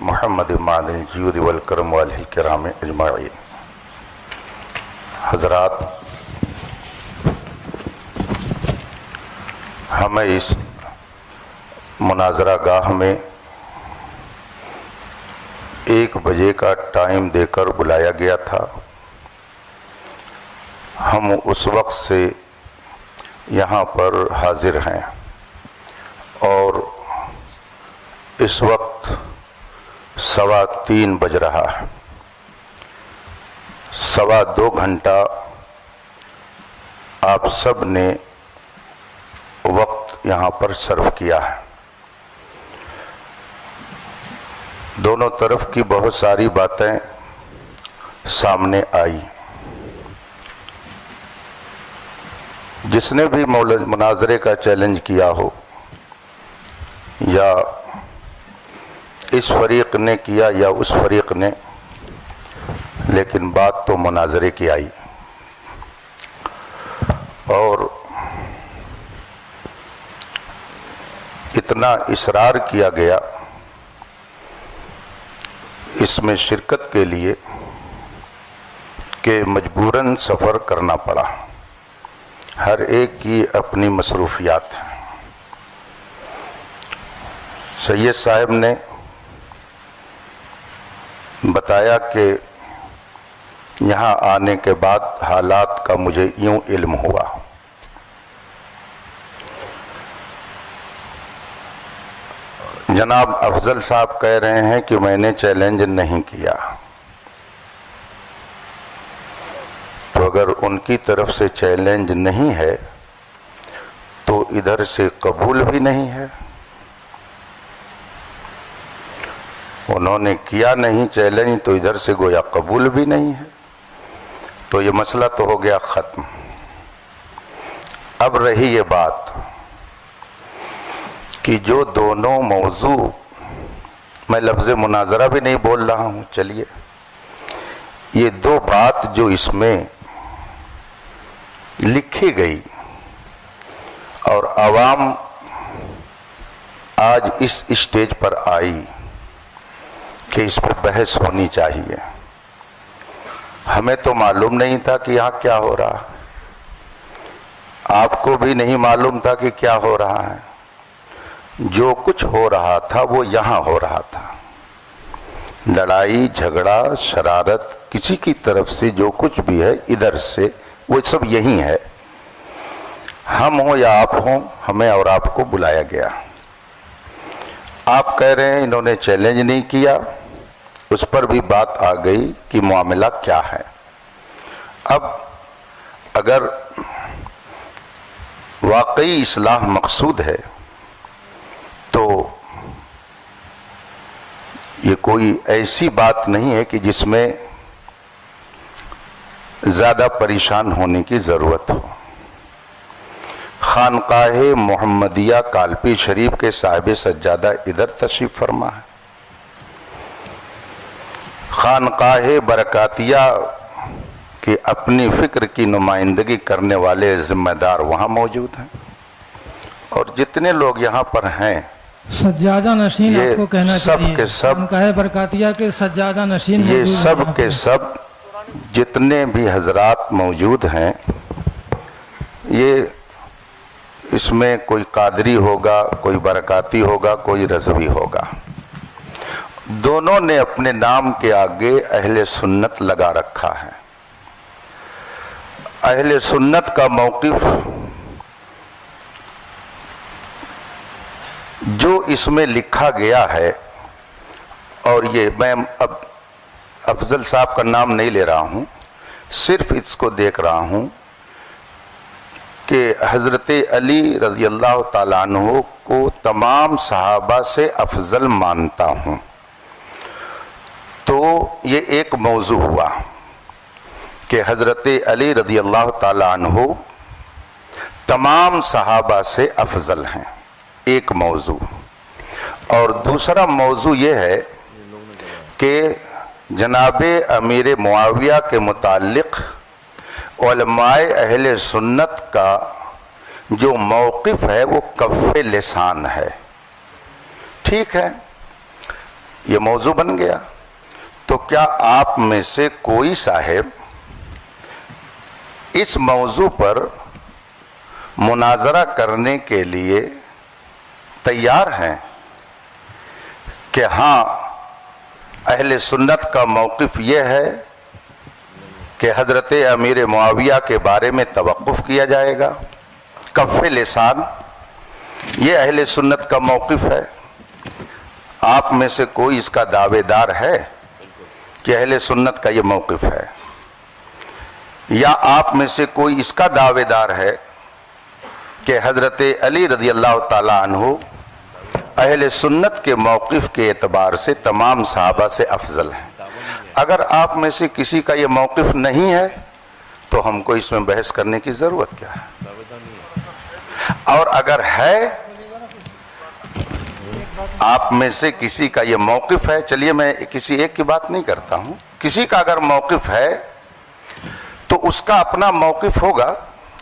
[SPEAKER 9] محمد معدن الجود والکرم والہ الکرام اجمعین. حضرات، ہمیں اس مناظرہ گاہ میں 1 بجے کا ٹائم دے کر بلایا گیا تھا. ہم اس وقت سے یہاں پر حاضر ہیں اور اس وقت 3:15 بج رہا ہے. 2.25 گھنٹہ آپ سب نے وقت یہاں پر صرف کیا ہے. دونوں طرف کی بہت ساری باتیں سامنے آئی. جس نے بھی مناظرے کا چیلنج کیا ہو یا اس فریق نے کیا یا اس فریق نے، لیکن بات تو مناظرے کی آئی. اور اتنا اصرار کیا گیا اس میں شرکت کے لیے کہ مجبوراً سفر کرنا پڑا. ہر ایک کی اپنی مصروفیات ہیں. سید صاحب نے بتایا کہ یہاں آنے کے بعد حالات کا مجھے یوں علم ہوا. جناب افضل صاحب کہہ رہے ہیں کہ میں نے چیلنج نہیں کیا، تو اگر ان کی طرف سے چیلنج نہیں ہے تو ادھر سے قبول بھی نہیں ہے. انہوں نے کیا نہیں چیلنج تو ادھر سے گویا قبول بھی نہیں ہے. تو یہ مسئلہ تو ہو گیا ختم. اب رہی یہ بات کہ جو دونوں موضوع، میں لفظ مناظرہ بھی نہیں بول رہا ہوں، چلیے، یہ 2 بات جو اس میں لکھی گئی اور عوام آج اس اسٹیج پر آئی کہ اس پر بحث ہونی چاہیے. ہمیں تو معلوم نہیں تھا کہ یہاں کیا ہو رہا، آپ کو بھی نہیں معلوم تھا کہ کیا ہو رہا ہے. جو کچھ ہو رہا تھا وہ یہاں ہو رہا تھا. لڑائی جھگڑا شرارت کسی کی طرف سے جو کچھ بھی ہے ادھر سے وہ سب یہی ہے. ہم ہوں یا آپ ہوں، ہمیں اور آپ کو بلایا گیا. آپ کہہ رہے ہیں انہوں نے چیلنج نہیں کیا، اس پر بھی بات آ گئی کہ معاملہ کیا ہے. اب اگر واقعی اصلاح مقصود ہے تو یہ کوئی ایسی بات نہیں ہے کہ جس میں زیادہ پریشان ہونے کی ضرورت ہو. خانقاہ محمدیہ کالپی شریف کے صاحب سجادہ ادھر تشریف فرما ہے. خانقاہ برکاتیہ کے اپنی فکر کی نمائندگی کرنے والے ذمہ دار وہاں موجود ہیں. اور جتنے لوگ یہاں پر ہیں
[SPEAKER 1] سجادہ نشین،
[SPEAKER 9] یہ
[SPEAKER 1] آپ کو کہنا
[SPEAKER 9] سب
[SPEAKER 1] چاہیے
[SPEAKER 9] کے سب
[SPEAKER 1] خانقاہ برکاتیہ کے سجادہ نشین
[SPEAKER 9] یہ
[SPEAKER 1] موجود ہیں
[SPEAKER 9] سب
[SPEAKER 1] یہاں
[SPEAKER 9] کے
[SPEAKER 1] پر.
[SPEAKER 9] سب جتنے بھی حضرات موجود ہیں، یہ اس میں کوئی قادری ہوگا، کوئی برکاتی ہوگا، کوئی رضوی ہوگا. دونوں نے اپنے نام کے آگے اہل سنت لگا رکھا ہے. اہل سنت کا موقف جو اس میں لکھا گیا ہے، اور یہ میں اب افضل صاحب کا نام نہیں لے رہا ہوں، صرف اس کو دیکھ رہا ہوں کہ حضرت علی رضی اللہ تعالیٰ عنہ کو تمام صحابہ سے افضل مانتا ہوں. تو یہ ایک موضوع ہوا کہ حضرت علی رضی اللہ تعالیٰ عنہ تمام صحابہ سے افضل ہیں، ایک موضوع. اور دوسرا موضوع یہ ہے کہ جناب امیر معاویہ کے متعلق علماء اہل سنت کا جو موقف ہے وہ کف لسان ہے. ٹھیک ہے، یہ موضوع بن گیا. تو کیا آپ میں سے کوئی صاحب اس موضوع پر مناظرہ کرنے کے لیے تیار ہیں کہ ہاں اہل سنت کا موقف یہ ہے کہ حضرت امیر معاویہ کے بارے میں توقف کیا جائے گا؟ کف لسان یہ اہل سنت کا موقف ہے. آپ میں سے کوئی اس کا دعوے دار ہے کہ اہل سنت کا یہ موقف ہے؟ یا آپ میں سے کوئی اس کا دعوے دار ہے کہ حضرت علی رضی اللہ تعالی عنہ اہل سنت کے موقف کے اعتبار سے تمام صحابہ سے افضل ہیں؟ اگر آپ میں سے کسی کا یہ موقف نہیں ہے تو ہم کو اس میں بحث کرنے کی ضرورت کیا ہے؟ اور اگر ہے آپ میں سے کسی کا یہ موقف ہے، چلیے میں کسی ایک کی بات نہیں کرتا ہوں، کسی کا اگر موقف ہے تو اس کا اپنا موقف ہوگا.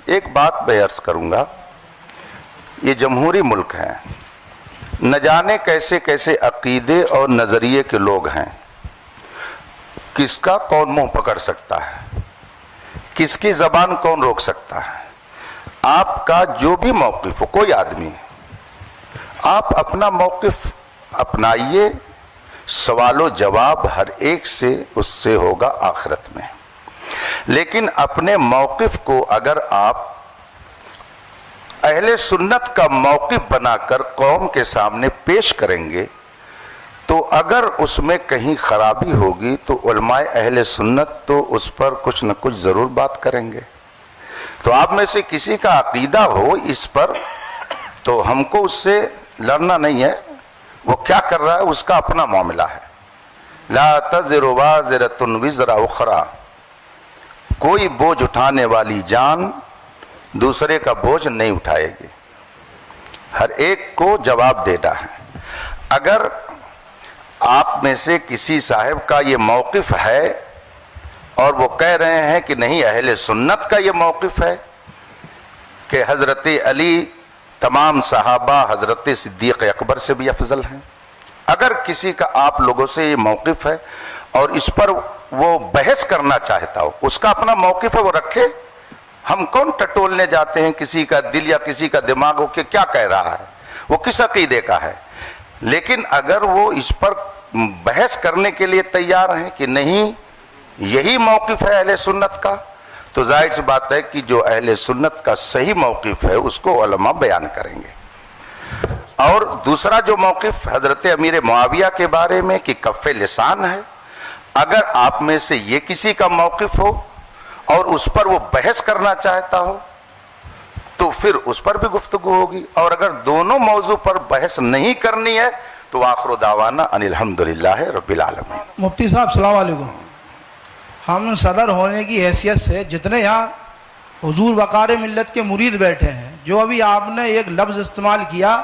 [SPEAKER 9] ایک بات میں عرض کروں گا، یہ جمہوری ملک ہے، نہ جانے کیسے کیسے عقیدے اور نظریے کے لوگ ہیں. کس کا کون منہ پکڑ سکتا ہے، کس کی زبان کون روک سکتا ہے؟ آپ کا جو بھی موقف ہو، کوئی آدمی، آپ اپنا موقف اپنائیے. سوال و جواب ہر ایک سے اس سے ہوگا آخرت میں. لیکن اپنے موقف کو اگر آپ اہل سنت کا موقف بنا کر قوم کے سامنے پیش کریں گے تو اگر اس میں کہیں خرابی ہوگی تو علماء اہل سنت تو اس پر کچھ نہ کچھ ضرور بات کریں گے. تو آپ میں سے کسی کا عقیدہ ہو اس پر تو ہم کو اس سے لڑنا نہیں ہے. وہ کیا کر رہا ہے اس کا اپنا معاملہ ہے. لا تزر وازرۃ وزر اخرى، کوئی بوجھ اٹھانے والی جان دوسرے کا بوجھ نہیں اٹھائے گی. ہر ایک کو جواب دینا ہے. اگر آپ میں سے کسی صاحب کا یہ موقف ہے اور وہ کہہ رہے ہیں کہ نہیں اہل سنت کا یہ موقف ہے کہ حضرت علی تمام صحابہ حضرت صدیق اکبر سے بھی افضل ہیں، اگر کسی کا آپ لوگوں سے یہ موقف ہے اور اس پر وہ بحث کرنا چاہتا ہو، اس کا اپنا موقف ہے، وہ رکھے. ہم کون ٹٹولنے جاتے ہیں کسی کا دل یا کسی کا دماغ ہو کہ کیا کہہ رہا ہے، وہ کس عقیدے کا ہے. لیکن اگر وہ اس پر بحث کرنے کے لیے تیار ہیں کہ نہیں یہی موقف ہے اہل سنت کا، تو ظاہر سی بات ہے کہ جو اہل سنت کا صحیح موقف ہے اس کو علماء بیان کریں گے. اور دوسرا جو موقف حضرت امیر معاویہ کے بارے میں کہ کف لسان ہے، اگر آپ میں سے یہ کسی کا موقف ہو اور اس پر وہ بحث کرنا چاہتا ہو تو پھر اس پر بھی گفتگو ہوگی. اور اگر دونوں موضوع پر بحث نہیں کرنی ہے تو آخر دعوانا ان الحمدللہ رب العالمین.
[SPEAKER 10] مفتی صاحب السلام علیکم. ہم صدر ہونے کی حیثیت سے جتنے یہاں حضور وقار ملت کے مرید بیٹھے ہیں، جو ابھی آپ نے ایک لفظ استعمال کیا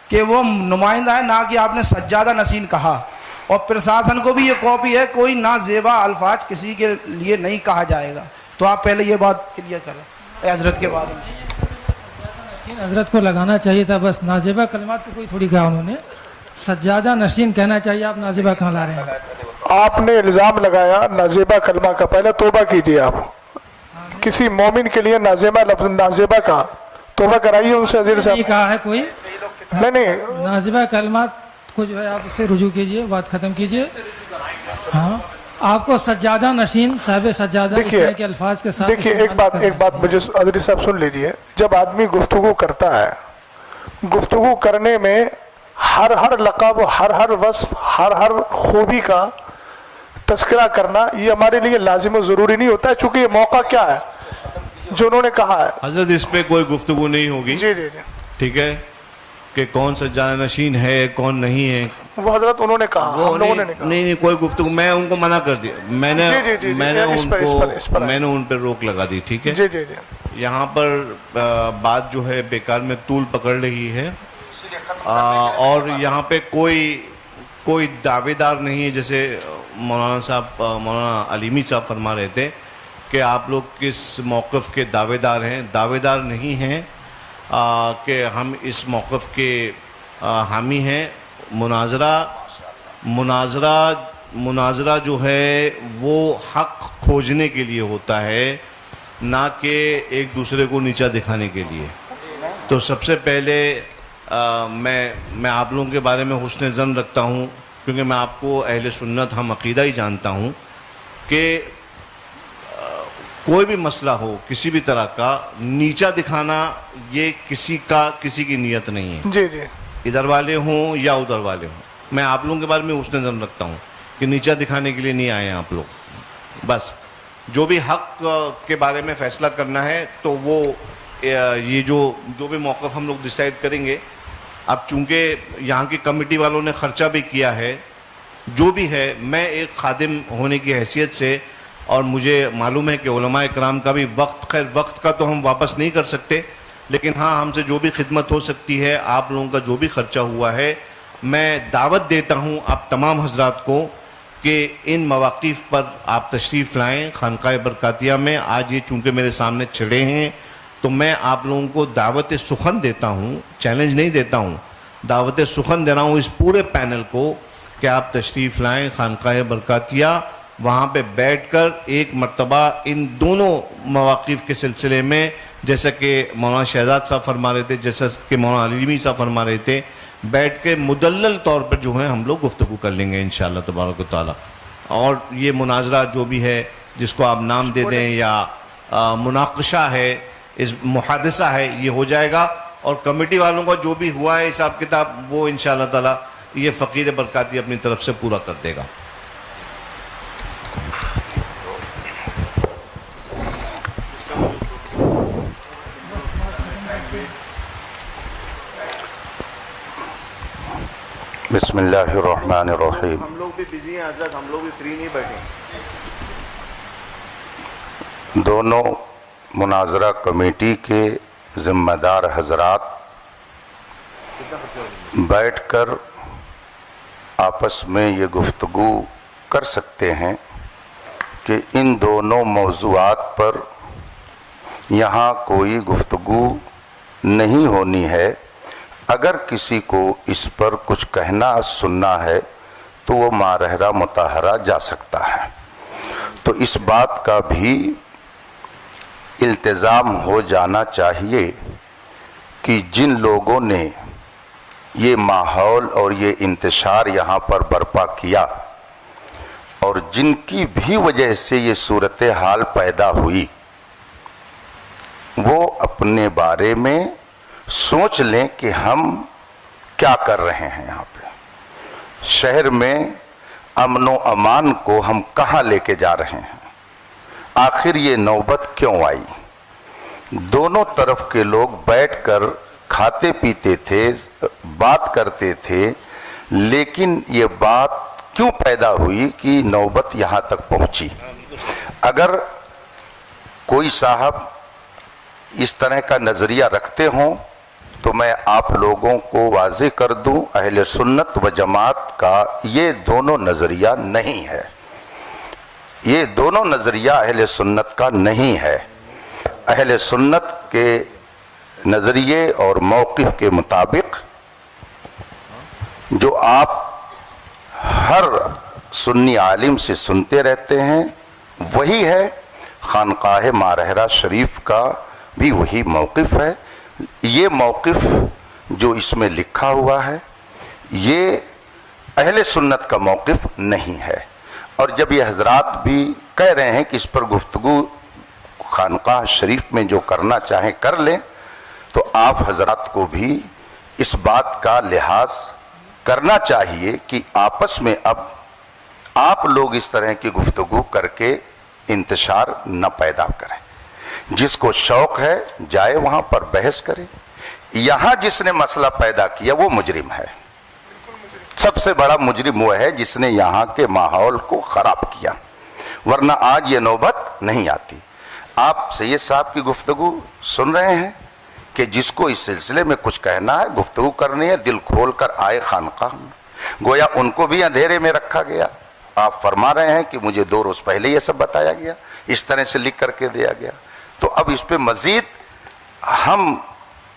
[SPEAKER 10] کہ وہ نمائندہ ہے، نہ کہ آپ نے سجادہ نشین کہا، اور پرشاسن کو بھی یہ کاپی ہے، کوئی نازیبا الفاظ کسی کے لیے نہیں کہا جائے گا. تو آپ پہلے یہ بات کلیئر کریں حضرت کے بارے میں.
[SPEAKER 1] حضرت کو لگانا چاہیے تھا بس. نازیبہ کلمات کو کوئی تھوڑی کہا انہوں نے، سجادہ نشین کہنا چاہیے. آپ نازیبہ کہاں لا رہے ہیں؟
[SPEAKER 6] آپ نے الزام لگایا نازیبہ کلمہ کا، پہلے توبہ کیجیے. آپ کسی مومن کے لیے نازیبہ لفظ نازیبہ کا توبہ کرائیے ان سے. عزیز صاحب
[SPEAKER 1] کہا ہے کوئی
[SPEAKER 6] نہیں
[SPEAKER 1] نازیبہ کلمات کو جو ہے آپ اس سے رجوع کیجیے، بات ختم کیجیے. ہاں آپ کو سجادہ نشین صاحب سجادہ اس طرح کے الفاظ کے ساتھ.
[SPEAKER 6] دیکھیے ایک بات مجھے عزیز صاحب سن لیجیے. جب آدمی گفتگو کرتا ہے، گفتگو کرنے میں ہر لقب، ہر وصف، ہر خوبی کا تذکرہ کرنا یہ ہمارے لیے لازم و ضروری نہیں ہوتا ہے، چونکہ یہ موقع کیا ہے جو انہوں نے کہا ہے.
[SPEAKER 3] حضرت اس پہ کوئی گفتگو نہیں ہوگی.
[SPEAKER 6] جی
[SPEAKER 3] ٹھیک ہے کہ کون سجادہ نشین ہے کون نہیں ہے،
[SPEAKER 6] وہ حضرت انہوں نے کہا، ہم لوگوں نے
[SPEAKER 3] نہیں کوئی گفتگو. میں ان کو منع کر دیا، میں نے ان پہ روک لگا دی. ٹھیک ہے.
[SPEAKER 6] جی
[SPEAKER 3] یہاں پر بات جو ہے بیکار میں طول پکڑ رہی ہے، اور یہاں پہ کوئی دعوے دار نہیں ہے. جیسے مولانا علیمی صاحب فرما رہے تھے کہ آپ لوگ کس موقف کے دعوے دار ہیں. دعوے دار نہیں ہیں کہ ہم اس موقف کے حامی ہیں. مناظرہ مناظرہ جو ہے وہ حق کھوجنے کے لیے ہوتا ہے، نہ کہ ایک دوسرے کو نیچا دکھانے کے لیے. تو سب سے پہلے میں آپ لوگوں کے بارے میں حسن ظن رکھتا ہوں، کیونکہ میں آپ کو اہل سنت ہم عقیدہ ہی جانتا ہوں کہ کوئی بھی مسئلہ ہو کسی بھی طرح کا نیچا دکھانا یہ کسی کی نیت نہیں ہے.
[SPEAKER 6] جی جی
[SPEAKER 3] ادھر والے ہوں یا ادھر والے ہوں، میں آپ لوگوں کے بارے میں حسن ظن رکھتا ہوں کہ نیچا دکھانے کے لیے نہیں آئے ہیں آپ لوگ. بس جو بھی حق کے بارے میں فیصلہ کرنا ہے تو وہ یہ جو بھی موقف ہم لوگ ڈیسائیڈ کریں گے. اب چونکہ یہاں کی کمیٹی والوں نے خرچہ بھی کیا ہے، جو بھی ہے، میں ایک خادم ہونے کی حیثیت سے، اور مجھے معلوم ہے کہ علماء اکرام کا بھی وقت کا تو ہم واپس نہیں کر سکتے، لیکن ہاں ہم سے جو بھی خدمت ہو سکتی ہے، آپ لوگوں کا جو بھی خرچہ ہوا ہے، میں دعوت دیتا ہوں آپ تمام حضرات کو کہ ان مواقف پر آپ تشریف لائیں خانقاہ برکاتیہ میں. آج یہ چونکہ میرے سامنے چھڑے ہیں تو میں آپ لوگوں کو دعوت سخن دیتا ہوں، چیلنج نہیں دیتا ہوں، دعوت سخن دے رہا ہوں اس پورے پینل کو کہ آپ تشریف لائیں خانقاہ برکاتیہ. وہاں پہ بیٹھ کر ایک مرتبہ ان دونوں مواقف کے سلسلے میں، جیسا کہ مولانا شہزاد صاحب فرما رہے تھے، جیسا کہ مولانا علیمی صاحب فرما رہے تھے، بیٹھ کے مدلل طور پر جو ہے ہم لوگ گفتگو کر لیں گے انشاءاللہ تبارک و تعالی. اور یہ مناظرہ جو بھی ہے، جس کو آپ نام دے دیں یا مناقشہ ہے، اس محادثہ ہے، یہ ہو جائے گا. اور کمیٹی والوں کا جو بھی ہوا ہے حساب کتاب وہ انشاءاللہ تعالی یہ فقیر برکاتی اپنی طرف سے پورا کر دے گا.
[SPEAKER 9] بسم اللہ الرحمن الرحیم.
[SPEAKER 3] ہم لوگ بھی بزی ہیں حضرت، ہم لوگ بھی فری نہیں بیٹھے.
[SPEAKER 9] دونوں مناظرہ کمیٹی کے ذمہ دار حضرات بیٹھ کر آپس میں یہ گفتگو کر سکتے ہیں کہ ان دونوں موضوعات پر یہاں کوئی گفتگو نہیں ہونی ہے. اگر کسی کو اس پر کچھ کہنا سننا ہے تو وہ مارحرہ مطہرہ جا سکتا ہے. تو اس بات کا بھی التزام ہو جانا چاہیے کہ جن لوگوں نے یہ ماحول اور یہ انتشار یہاں پر برپا کیا اور جن کی بھی وجہ سے یہ صورتحال پیدا ہوئی، وہ اپنے بارے میں سوچ لیں کہ ہم کیا کر رہے ہیں. یہاں پہ شہر میں امن و امان کو ہم کہاں لے کے جا رہے ہیں؟ آخر یہ نوبت کیوں آئی؟ دونوں طرف کے لوگ بیٹھ کر کھاتے پیتے تھے، بات کرتے تھے، لیکن یہ بات کیوں پیدا ہوئی کہ نوبت یہاں تک پہنچی؟ اگر کوئی صاحب اس طرح کا نظریہ رکھتے ہوں تو میں آپ لوگوں کو واضح کر دوں، اہل سنت و جماعت کا یہ دونوں نظریہ نہیں ہے. یہ دونوں نظریہ اہل سنت کا نہیں ہے. اہل سنت کے نظریے اور موقف کے مطابق جو آپ ہر سنی عالم سے سنتے رہتے ہیں وہی ہے. خانقاہ مارحرہ شریف کا بھی وہی موقف ہے. یہ موقف جو اس میں لکھا ہوا ہے یہ اہل سنت کا موقف نہیں ہے. اور جب یہ حضرات بھی کہہ رہے ہیں کہ اس پر گفتگو خانقاہ شریف میں جو کرنا چاہیں کر لیں، تو آپ حضرات کو بھی اس بات کا لحاظ کرنا چاہیے کہ آپس میں اب آپ لوگ اس طرح کی گفتگو کر کے انتشار نہ پیدا کریں. جس کو شوق ہے جائے وہاں پر بحث کرے. یہاں جس نے مسئلہ پیدا کیا وہ مجرم ہے. سب سے بڑا مجرم وہ ہے جس نے یہاں کے ماحول کو خراب کیا، ورنہ آج یہ نوبت نہیں آتی. آپ سید صاحب کی گفتگو سن رہے ہیں کہ جس کو اس سلسلے میں کچھ کہنا ہے، گفتگو کرنی ہے، دل کھول کر آئے خانقاہ میں. گویا ان کو بھی اندھیرے میں رکھا گیا. آپ فرما رہے ہیں کہ مجھے 2 روز پہلے یہ سب بتایا گیا، اس طرح سے لکھ کر کے دیا گیا. تو اب اس پہ مزید ہم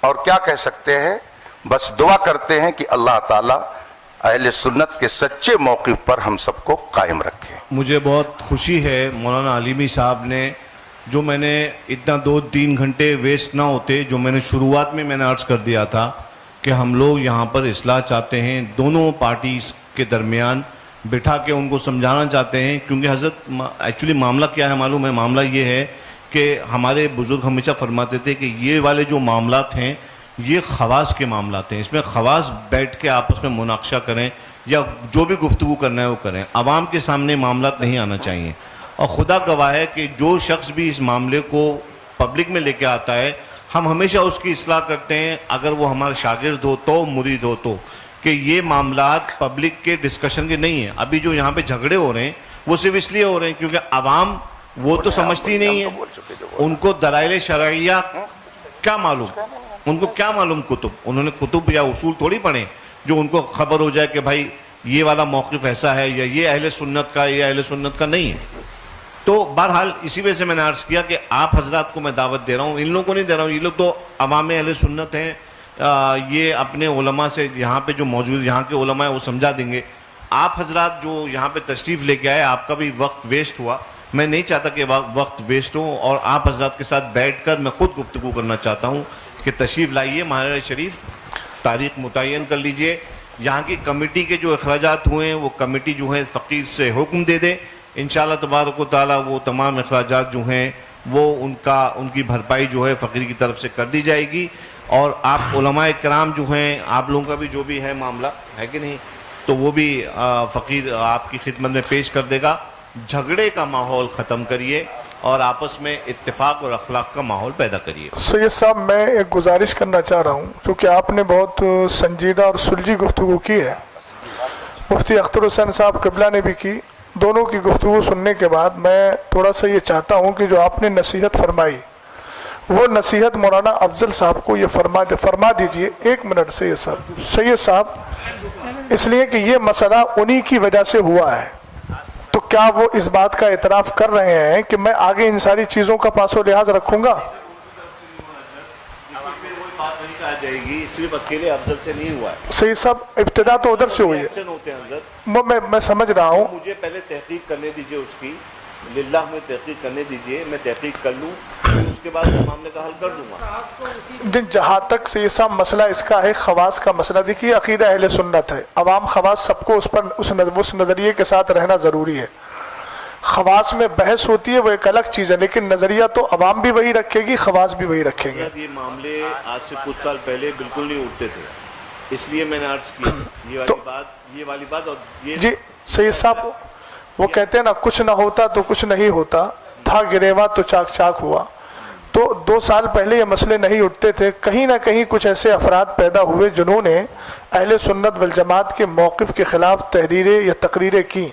[SPEAKER 9] اور کیا کہہ سکتے ہیں؟ بس دعا کرتے ہیں کہ اللہ تعالیٰ اہل سنت کے سچے موقف پر ہم سب کو قائم رکھے.
[SPEAKER 3] مجھے بہت خوشی ہے مولانا علیمی صاحب نے، جو میں نے اتنا 2-3 گھنٹے ویسٹ نہ ہوتے، جو میں نے شروعات میں نے عرض کر دیا تھا کہ ہم لوگ یہاں پر اصلاح چاہتے ہیں، دونوں پارٹیز کے درمیان بٹھا کے ان کو سمجھانا چاہتے ہیں. کیونکہ حضرت ایکچولی معاملہ کیا ہے معلوم ہے؟ معاملہ یہ ہے کہ ہمارے بزرگ ہمیشہ فرماتے تھے کہ یہ والے جو معاملات ہیں یہ خواص کے معاملات ہیں، اس میں خواص بیٹھ کے آپس میں مناقشہ کریں یا جو بھی گفتگو کرنا ہے وہ کریں، عوام کے سامنے معاملات نہیں آنا چاہیے. اور خدا گواہ ہے کہ جو شخص بھی اس معاملے کو پبلک میں لے کے آتا ہے ہم ہمیشہ اس کی اصلاح کرتے ہیں، اگر وہ ہمارا شاگرد ہو تو، مرید ہو تو، کہ یہ معاملات پبلک کے ڈسکشن کے نہیں ہیں. ابھی جو یہاں پہ جھگڑے ہو رہے ہیں وہ صرف اس لیے ہو رہے ہیں کیونکہ عوام وہ تو سمجھتی نہیں ہے، ان کو دلائل شرعیہ کیا معلوم، ان کو کیا معلوم کتب، انہوں نے کتب یا اصول تھوڑی پڑھے جو ان کو خبر ہو جائے کہ بھائی یہ والا موقف ایسا ہے یا یہ اہل سنت کا یا اہل سنت کا نہیں ہے. تو بہرحال اسی وجہ سے میں نے عرض کیا کہ آپ حضرات کو میں دعوت دے رہا ہوں، ان لوگوں کو نہیں دے رہا ہوں، یہ لوگ تو عوام اہل سنت ہیں، یہ اپنے علماء سے یہاں پہ جو موجود یہاں کے علماء ہیں وہ سمجھا دیں گے. آپ حضرات جو یہاں پہ تشریف لے کے آئے آپ کا بھی وقت ویسٹ ہوا، میں نہیں چاہتا کہ وقت ویسٹ ہو، اور آپ حضرات کے ساتھ بیٹھ کر میں خود گفتگو کرنا چاہتا ہوں کہ تشریف لائیے ماہر شریف، تاریخ متعین کر لیجئے، یہاں کی کمیٹی کے جو اخراجات ہوئے ہیں وہ کمیٹی جو ہے فقیر سے حکم دے دے، انشاءاللہ تبارک و تعالیٰ وہ تمام اخراجات جو ہیں وہ ان کی بھرپائی جو ہے فقیر کی طرف سے کر دی جائے گی. اور آپ علماء کرام جو ہیں آپ لوگوں کا بھی جو بھی ہے معاملہ ہے کہ نہیں تو وہ بھی فقیر آپ کی خدمت میں پیش کر دے گا. جھگڑے کا ماحول ختم کریے اور آپس میں اتفاق اور اخلاق کا ماحول پیدا کریے.
[SPEAKER 6] سید صاحب میں ایک گزارش کرنا چاہ رہا ہوں، چونکہ آپ نے بہت سنجیدہ اور سلجھی گفتگو کی ہے، مفتی اختر حسین صاحب قبلہ نے بھی کی. دونوں کی گفتگو سننے کے بعد میں تھوڑا سا یہ چاہتا ہوں کہ جو آپ نے نصیحت فرمائی وہ نصیحت مولانا افضل صاحب کو یہ فرما دیجئے. 1 منٹ سید صاحب اس لیے کہ یہ مسئلہ انہی کی وجہ سے ہوا ہے، تو کیا وہ اس بات کا اعتراف کر رہے ہیں کہ میں آگے ان ساری چیزوں کا پاس و لحاظ رکھوں گا؟
[SPEAKER 3] بات نہیں کہا جائے گی، صرف اکیلے افضل سے نہیں ہوا ہے.
[SPEAKER 6] سید صاحب ابتدا تو ادھر سے ہوئی ہے، میں سمجھ رہا ہوں.
[SPEAKER 3] مجھے پہلے تحقیق کرنے دیجئے، اس کی للہ میں تحقیق کرنے دیجئے، میں تحقیق کر لوں اس کے بعد معاملے کا حل کر دوں گا.
[SPEAKER 6] جہاں تک سید صاحب مسئلہ اس کا ہے خواص کا مسئلہ، دیکھیے عقیدہ اہل سنت ہے، عوام خواص سب کو اس نظریے کے ساتھ رہنا ضروری ہے. خواص میں بحث ہوتی ہے وہ ایک الگ چیز ہے، لیکن نظریہ تو عوام بھی وہی رکھے گی، خواص بھی وہی رکھیں گے.
[SPEAKER 3] یہ معاملے آج سے کچھ سال پہلے بالکل نہیں اٹھتے تھے، اس لیے میں نے عرض کیا یہ والی بات. اور یہ
[SPEAKER 6] جی سید صاحب وہ کہتے ہیں نا کچھ نہ ہوتا تو کچھ نہیں ہوتا، تھا گریوا تو چاک چاک ہوا. تو 2 سال پہلے یہ مسئلے نہیں اٹھتے تھے، کہیں نہ کہیں کچھ ایسے افراد پیدا ہوئے جنہوں نے اہل سنت والجماعت کے موقف کے خلاف تحریریں یا تقریریں کی،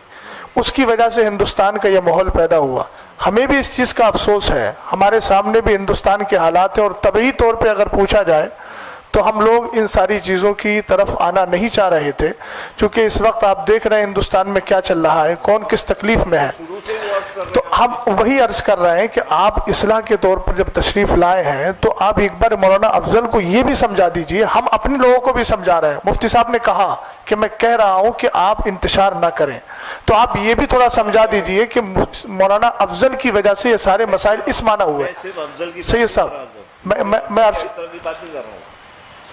[SPEAKER 6] اس کی وجہ سے ہندوستان کا یہ ماحول پیدا ہوا. ہمیں بھی اس چیز کا افسوس ہے، ہمارے سامنے بھی ہندوستان کے حالات ہیں، اور طبعی طور پہ اگر پوچھا جائے تو ہم لوگ ان ساری چیزوں کی طرف آنا نہیں چاہ رہے تھے، چونکہ اس وقت آپ دیکھ رہے ہیں ہندوستان میں کیا چل رہا ہے، کون کس تکلیف میں ہے. تو ہم وہی عرض کر رہے ہیں کہ آپ اصلاح کے طور پر جب تشریف لائے ہیں تو آپ ایک بار مولانا افضل کو یہ بھی سمجھا دیجئے، ہم اپنے لوگوں کو بھی سمجھا رہے ہیں. مفتی صاحب نے کہا کہ میں کہہ رہا ہوں کہ آپ انتشار نہ کریں، تو آپ یہ بھی تھوڑا سمجھا دیجئے کہ مولانا افضل کی وجہ سے یہ سارے مسائل اس معنی ہوئے. سید صاحب میں عرض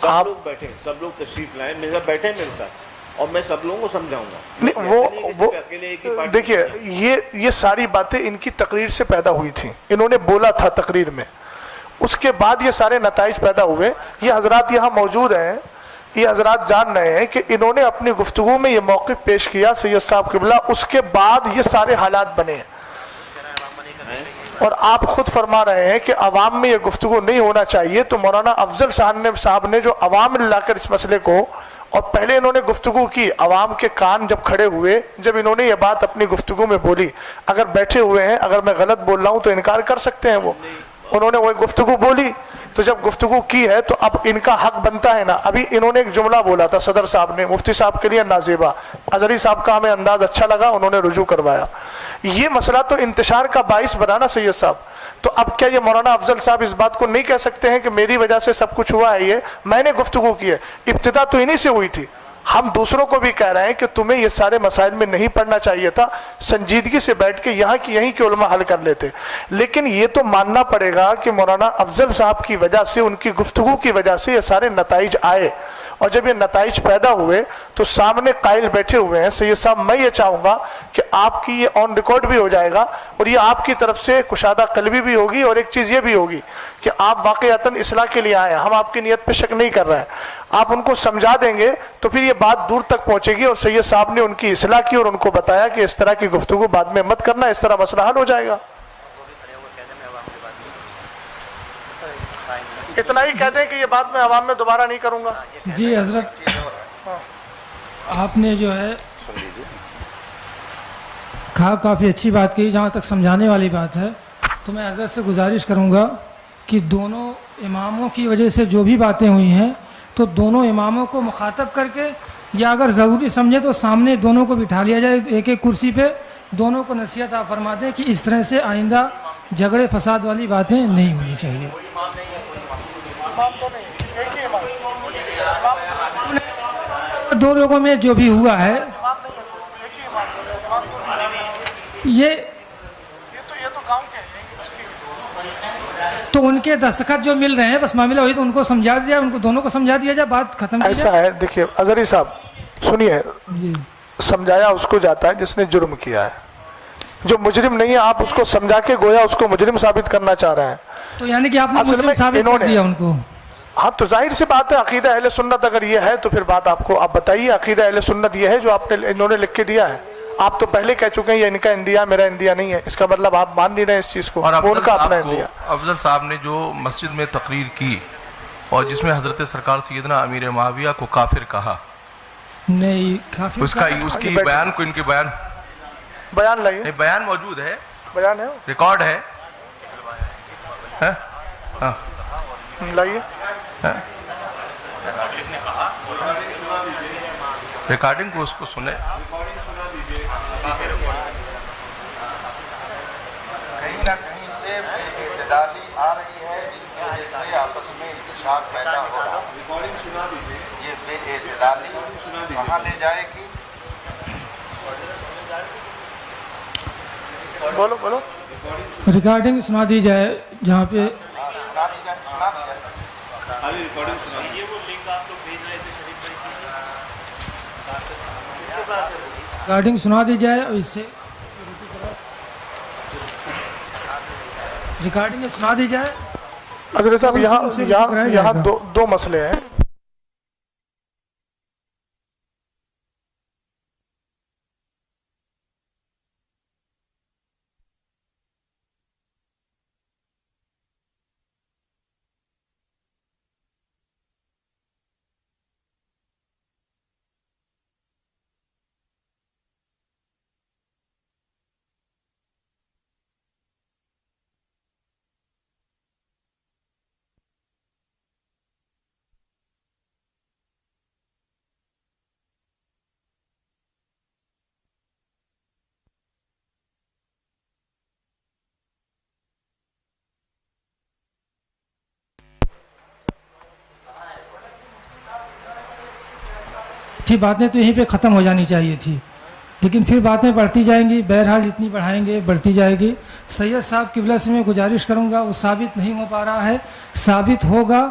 [SPEAKER 3] آپ لوگ بیٹھیں، سب لوگ تشریف لائیں، بیٹھیں میرے ساتھ اور میں سب لوگوں کو سمجھاؤں گا.
[SPEAKER 6] وہ دیکھیے یہ ساری باتیں ان کی تقریر سے پیدا ہوئی تھیں، انہوں نے بولا تھا تقریر میں، اس کے بعد یہ سارے نتائج پیدا ہوئے. یہ حضرات یہاں موجود ہیں، یہ حضرات جان رہے ہیں کہ انہوں نے اپنی گفتگو میں یہ موقف پیش کیا سید صاحب قبلہ، اس کے بعد یہ سارے حالات بنے ہیں. اور آپ خود فرما رہے ہیں کہ عوام میں یہ گفتگو نہیں ہونا چاہیے. تو مولانا افضل صاحب نے جو عوام میں لا کر اس مسئلے کو، اور پہلے انہوں نے گفتگو کی، عوام کے کان جب کھڑے ہوئے، جب انہوں نے یہ بات اپنی گفتگو میں بولی، اگر بیٹھے ہوئے ہیں اگر میں غلط بول رہا ہوں تو انکار کر سکتے ہیں. وہ انہوں نے وہ گفتگو بولی، تو جب گفتگو کی ہے تو اب ان کا حق بنتا ہے نا. ابھی انہوں نے ایک جملہ بولا تھا صدر صاحب نے، مفتی صاحب کے لیے نازیبا، اظہری صاحب کا ہمیں انداز اچھا لگا، انہوں نے رجوع کروایا. یہ مسئلہ تو انتشار کا باعث بنا نا سید صاحب. تو اب کیا یہ مولانا افضل صاحب اس بات کو نہیں کہہ سکتے ہیں کہ میری وجہ سے سب کچھ ہوا ہے؟ یہ میں نے گفتگو کی ہے، ابتدا تو انہی سے ہوئی تھی. ہم دوسروں کو بھی کہہ رہے ہیں کہ تمہیں یہ سارے مسائل میں نہیں پڑھنا چاہیے تھا، سنجیدگی سے بیٹھ کے یہیں کے علماء حل کر لیتے. لیکن یہ تو ماننا پڑے گا کہ مولانا افضل صاحب کی وجہ سے، ان کی گفتگو کی وجہ سے یہ سارے نتائج آئے، اور جب یہ نتائج پیدا ہوئے تو سامنے قائل بیٹھے ہوئے ہیں. سید صاحب میں یہ چاہوں گا کہ آپ کی یہ آن ریکارڈ بھی ہو جائے گا، اور یہ آپ کی طرف سے کشادہ قلبی بھی ہوگی، اور ایک چیز یہ بھی ہوگی کہ آپ واقعتاً اصلاح کے لیے آئے ہیں. ہم آپ کی نیت پہ شک نہیں کر رہے ہیں. آپ ان کو سمجھا دیں گے تو پھر یہ بات دور تک پہنچے گی، اور سید صاحب نے ان کی اصلاح کی اور ان کو بتایا کہ اس طرح کی گفتگو بعد میں مت کرنا، اس طرح مسئلہ حل ہو جائے گا. اتنا ہی کہہ دیں کہ یہ بات میں عوام میں دوبارہ نہیں کروں گا.
[SPEAKER 1] جی حضرت، آپ نے جو ہے کہا کافی اچھی بات کی. جہاں تک سمجھانے والی بات ہے تو میں حضرت سے گزارش کروں گا کہ دونوں اماموں کی وجہ سے جو بھی باتیں ہوئی ہیں تو دونوں اماموں کو مخاطب کر کے، یا اگر ضروری سمجھے تو سامنے دونوں کو بٹھا لیا جائے ایک ایک کرسی پہ، دونوں کو نصیحت آپ فرما دیں کہ اس طرح سے آئندہ جھگڑے فساد والی باتیں نہیں ہونی چاہیے. دو لوگوں میں جو بھی ہوا ہے یہ تو ان کے دستخط جو مل رہے ہیں، بس معاملہ ہوئی تو ان کو سمجھا دیا، ان کو دونوں کو سمجھا دیا جائے، بات ختم.
[SPEAKER 6] ایسا ہے، دیکھیے اظہری صاحب سنیے، سمجھایا اس کو جاتا ہے جس نے جرم کیا ہے. جو مجرم نہیں ہے آپ اس کو سمجھا کے گویا اس کو مجرم ثابت کرنا چاہ رہے ہیں.
[SPEAKER 1] تو یعنی کہ آپ نے مجرم ثابت کر دیا ان کو.
[SPEAKER 6] ہاں تو ظاہر سی بات ہے، عقیدہ اہل سنت اگر یہ ہے تو پھر بات آپ کو آپ بتائیے. عقیدہ اہل سنت یہ ہے جو انہوں نے لکھ کے دیا ہے. آپ تو پہلے کہہ چکے ہیں یہ ان کا اندیا میرا اندیا نہیں ہے، اس کا مطلب آپ مان نہیں رہے اس چیز کو.
[SPEAKER 4] اور
[SPEAKER 6] ان کا اپنا اندیا.
[SPEAKER 4] افضل صاحب نے جو مسجد میں تقریر کی اور جس میں حضرت سرکار سیدنا امیر معاویہ کو کافر کہا،
[SPEAKER 1] نہیں کافی
[SPEAKER 4] اس کی بیان کو، ان کے
[SPEAKER 6] بیان لائیے.
[SPEAKER 4] نہیں، بیان موجود ہے،
[SPEAKER 6] بیان ہے،
[SPEAKER 4] ریکارڈ ہے.
[SPEAKER 6] لائیے
[SPEAKER 4] ریکارڈنگ کو، اس کو سنیں.
[SPEAKER 9] کہیں نہ کہیں سے بے اعتدالی آ رہی ہے جس کی وجہ سے آپس میں انتشاق پیدا ہو رہا ہے. یہ بے اعتدالی کہاں لے جائے گی؟
[SPEAKER 6] بولو
[SPEAKER 1] ریکارڈنگ سنا دی جائے جہاں پہ
[SPEAKER 9] سنا دی جائے.
[SPEAKER 1] ریکارڈنگ سنا دی جائے، اور اس سے ریکارڈنگ سنا دی جائے.
[SPEAKER 6] حضرت صاحب یہاں دو مسئلے ہیں.
[SPEAKER 1] تھی باتیں تو یہیں پہ ختم ہو جانی چاہیے تھی، لیکن پھر باتیں بڑھتی جائیں گی. بہرحال جتنی بڑھائیں گے بڑھتی جائے گی. سید صاحب قبلہ سے میں گزارش کروں گا، وہ ثابت نہیں ہو پا رہا ہے، ثابت ہوگا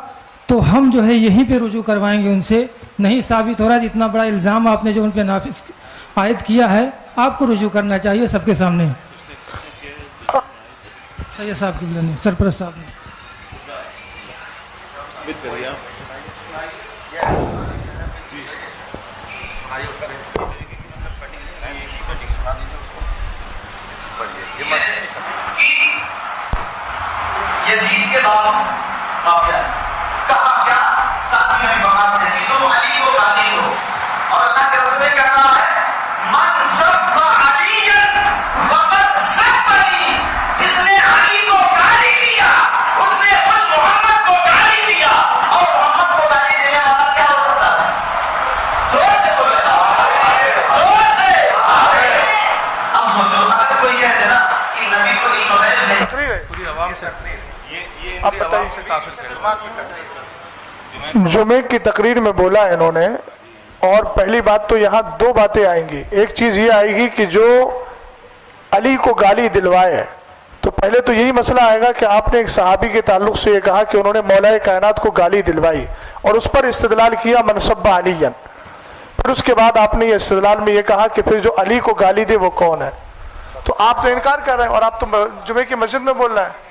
[SPEAKER 1] تو ہم جو ہے یہیں پہ رجوع کروائیں گے ان سے. نہیں ثابت ہو رہا ہے، اتنا بڑا الزام آپ نے جو ان پہ نافذ عائد کیا ہے، آپ کو رجوع کرنا چاہیے سب کے سامنے. سید صاحب قبلہ نے، سرپرست صاحب نے.
[SPEAKER 11] یزید کے بعد معاویہ کہا کیا ساتھی میں بغاوت سے کہ تم علی کو قاتل ہو، اور اللہ کے رسول نے کہا ہے من سب علی فقد سبنی، جس نے علی کو گالی دیا اس نے خود محمد کو گالی دیا. اور محمد کو گالی دینے والا کیا ہو سکتا ہے؟ زور سے بولے، زور سے. اب سوچو اگر کوئی کہہ دے نا کہ نبی کو نالج نہیں،
[SPEAKER 4] پوری عوام سے
[SPEAKER 6] آپ بتائیے. جمعے کی تقریر میں بولا انہوں نے، اور پہلی بات تو یہاں دو باتیں آئیں گی. ایک چیز یہ آئے گی کہ جو علی کو گالی دلوائے، تو پہلے تو یہی مسئلہ آئے گا کہ آپ نے ایک صحابی کے تعلق سے یہ کہا کہ انہوں نے مولا کائنات کو گالی دلوائی اور اس پر استدلال کیا من سب علیًا. پھر اس کے بعد آپ نے یہ استدلال میں یہ کہا کہ پھر جو علی کو گالی دے وہ کون ہے. تو آپ تو انکار کر رہے ہیں اور آپ تو جمعے کی مسجد میں بول رہے ہیں.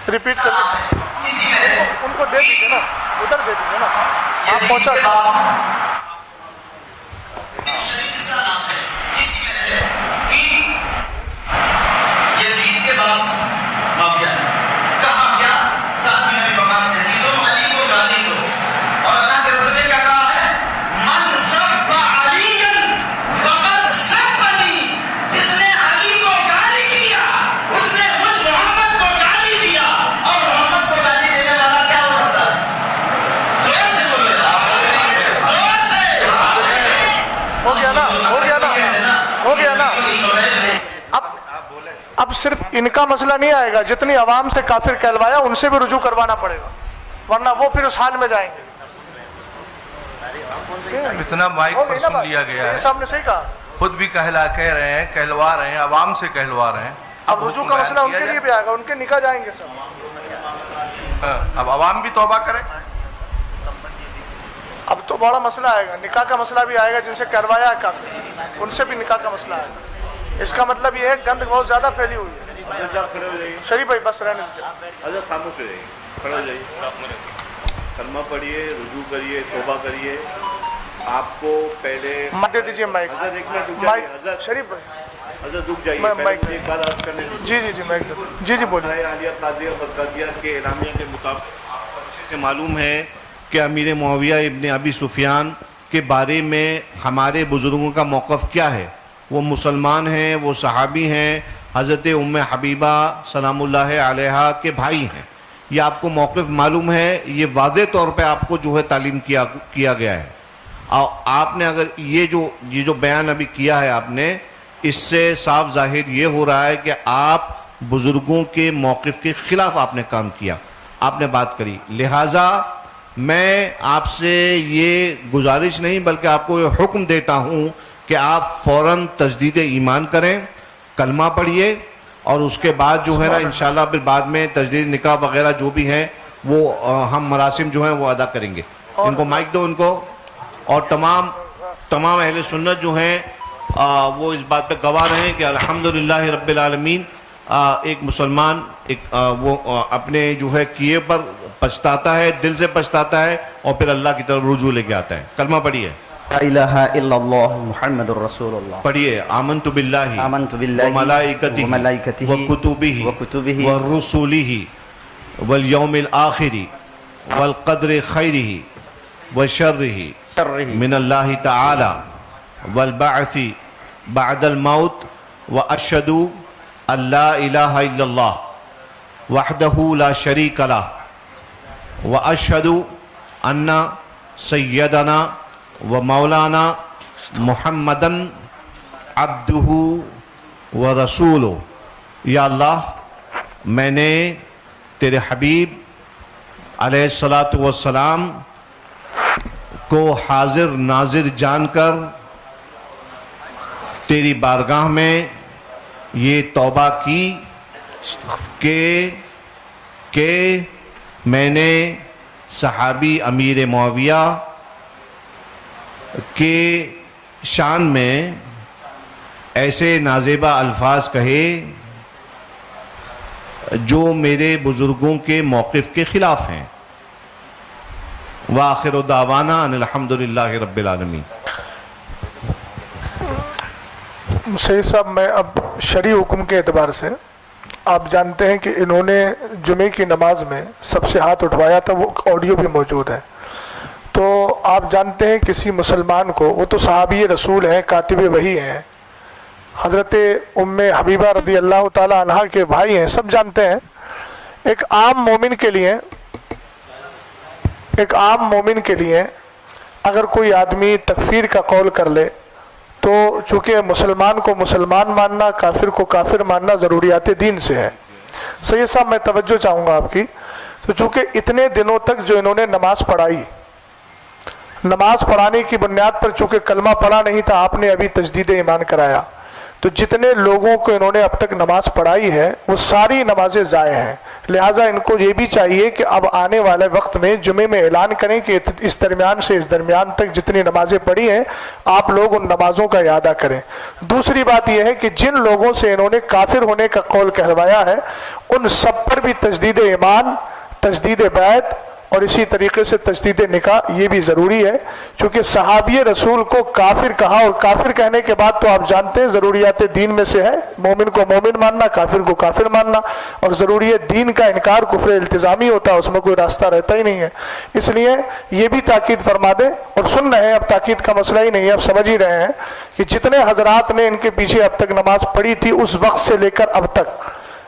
[SPEAKER 6] ریپیٹ کر ان کو دے دیجیے نا، ادھر دے دیجیے نا، آپ پہنچا
[SPEAKER 11] یزید کے بعد واقعہ کہا کیا صاحب نبی بکاس سے کہ تم علی کو گالی دو، اور اللہ کے رسول نے کیا کہا ہے من سب علیًا فقد سبنی، جس نے علی کو گالی دیا اس نے مجھ محمد کو گالی دیا. اور محمد کو گالی دینے والا کیا ہو سکتا ہے؟ زور سے بولے، زور سے.
[SPEAKER 6] ہو گیا نا، ہو گیا نا، ہو گیا نا. اب صرف ان کا مسئلہ نہیں آئے گا، جتنی عوام سے کافر کہلوایا ان سے بھی رجوع کروانا پڑے گا، ورنہ وہ پھر اس حال میں جائیں گے.
[SPEAKER 4] اتنا مائک پر سن لیا گیا ہے،
[SPEAKER 6] صاحب نے صحیح کہا،
[SPEAKER 4] خود بھی کہہ رہے ہیں، کہلوا رہے ہیں، عوام سے کہلوا رہے ہیں.
[SPEAKER 6] اب رجوع کا مسئلہ ان کے لیے بھی آئے گا، ان کے نکاح جائیں گے سب.
[SPEAKER 4] اب عوام بھی توبہ کرے.
[SPEAKER 6] اب تو بڑا مسئلہ آئے گا، نکاح کا مسئلہ بھی آئے گا، جن سے کہلوایا ہے کافر ان سے بھی نکاح کا مسئلہ آئے گا. اس کا مطلب یہ ہے گند بہت زیادہ پھیلی ہوئی ہے. شریف بھائی بس رہنے دیجیے.
[SPEAKER 3] حضرت خاموش ہو جائیے، کھڑے ہو جائیے، کلمہ پڑھیے، رجوع کریے، توبہ کریے. آپ کو پہلے
[SPEAKER 6] دے دیجیے مائک.
[SPEAKER 3] حضرت ایک منٹ رک جائیے. حضرت
[SPEAKER 6] شریف بھائی
[SPEAKER 3] حضرت رک جائیے، پہلے ایک بات عرض کرنے دیجیے.
[SPEAKER 6] جی مائک. جی بولیے.
[SPEAKER 3] عالیہ قادریہ برقادیہ کے اعلامیہ کے مطابق آپ کو اچھے سے معلوم ہے کہ امیر معاویہ ابن ابی سفیان کے بارے میں ہمارے بزرگوں کا موقف کیا ہے. وہ مسلمان ہیں، وہ صحابی ہیں، حضرت ام حبیبہ سلام اللہ علیہا کے بھائی ہیں. یہ آپ کو موقف معلوم ہے، یہ واضح طور پہ آپ کو جو ہے تعلیم کیا گیا ہے. اور آپ نے اگر یہ جو بیان ابھی کیا ہے آپ نے، اس سے صاف ظاہر یہ ہو رہا ہے کہ آپ بزرگوں کے موقف کے خلاف آپ نے کام کیا، آپ نے بات کری. لہٰذا میں آپ سے یہ گزارش نہیں بلکہ آپ کو یہ حکم دیتا ہوں کہ آپ فوراً تجدید ایمان کریں، کلمہ پڑھیے، اور اس کے بعد جو ہے نا انشاءاللہ پھر بعد میں تجدید نکاح وغیرہ جو بھی ہیں وہ ہم مراسم جو ہیں وہ ادا کریں گے. ان کو مائک دو ان کو. اور تمام اہل سنت جو ہیں وہ اس بات پہ گواہ رہیں کہ الحمدللہ رب العالمین ایک مسلمان وہ اپنے جو ہے کیے پر پچھتاتا ہے، دل سے پچھتاتا ہے، اور پھر اللہ کی طرف رجوع لے کے آتا ہے. کلمہ پڑھیے.
[SPEAKER 8] لا الہ الا اللہ محمد الرسول اللہ.
[SPEAKER 3] پڑھیے. آمنت باللہ وملائکتہ وکتبہ ورسلہ والیوم الآخر والقدر خیرہ وشرہ من اللہ تعالی والبعث بعد الموت واشہد ان لا الہ الا اللہ وحدہ لا شریک لہ واشہد ان سیدنا و مولانا محمدن عبدہ و رسولہ. یا اللہ، میں نے تیرے حبیب علیہ الصلاۃ والسلام کو حاضر ناظر جان کر تیری بارگاہ میں یہ توبہ کی کہ میں نے صحابی امیر معاویہ کے شان میں ایسے نازیبہ الفاظ کہے جو میرے بزرگوں کے موقف کے خلاف ہیں. وآخر دعوانا ان الحمدللہ رب العالمین.
[SPEAKER 6] سید صاحب، میں اب شرعی حکم کے اعتبار سے، آپ جانتے ہیں کہ انہوں نے جمعے کی نماز میں سب سے ہاتھ اٹھوایا تھا، وہ آڈیو بھی موجود ہے. تو آپ جانتے ہیں کسی مسلمان کو، وہ تو صحابی رسول ہیں، کاتب وحی ہیں، حضرت ام حبیبہ رضی اللہ تعالی عنہ کے بھائی ہیں، سب جانتے ہیں. ایک عام مومن کے لیے اگر کوئی آدمی تکفیر کا قول کر لے تو چونکہ مسلمان کو مسلمان ماننا، کافر کو کافر ماننا ضروریات دین سے ہے. سید صاحب، میں توجہ چاہوں گا آپ کی تو چونکہ اتنے دنوں تک جو انہوں نے نماز پڑھائی، نماز پڑھانے کی بنیاد پر چونکہ کلمہ پڑھا نہیں تھا، آپ نے ابھی تجدید ایمان کرایا، تو جتنے لوگوں کو انہوں نے اب تک نماز پڑھائی ہے وہ ساری نمازیں ضائع ہیں. لہٰذا ان کو یہ بھی چاہیے کہ اب آنے والے وقت میں جمعے میں اعلان کریں کہ اس درمیان سے اس درمیان تک جتنی نمازیں پڑھی ہیں آپ لوگ ان نمازوں کا اعادہ کریں. دوسری بات یہ ہے کہ جن لوگوں سے انہوں نے کافر ہونے کا قول کہلوایا ہے ان سب پر بھی تجدید ایمان، تجدید بیعت اور اسی طریقے سے تجدید نکاح یہ بھی ضروری ہے، چونکہ صحابی رسول کو کافر کہا، اور کافر کہنے کے بعد تو آپ جانتے ہیں ضروریات دین میں سے ہے مومن کو مومن ماننا، کافر کو کافر ماننا، اور ضروریات دین کا انکار کفر التزامی ہوتا ہے، اس میں کوئی راستہ رہتا ہی نہیں ہے. اس لیے یہ بھی تاکید فرما دیں، اور سن رہے ہیں اب تاکید کا مسئلہ ہی نہیں ہے، اب سمجھ ہی رہے ہیں کہ جتنے حضرات نے ان کے پیچھے اب تک نماز پڑھی تھی اس وقت سے لے کر اب تک،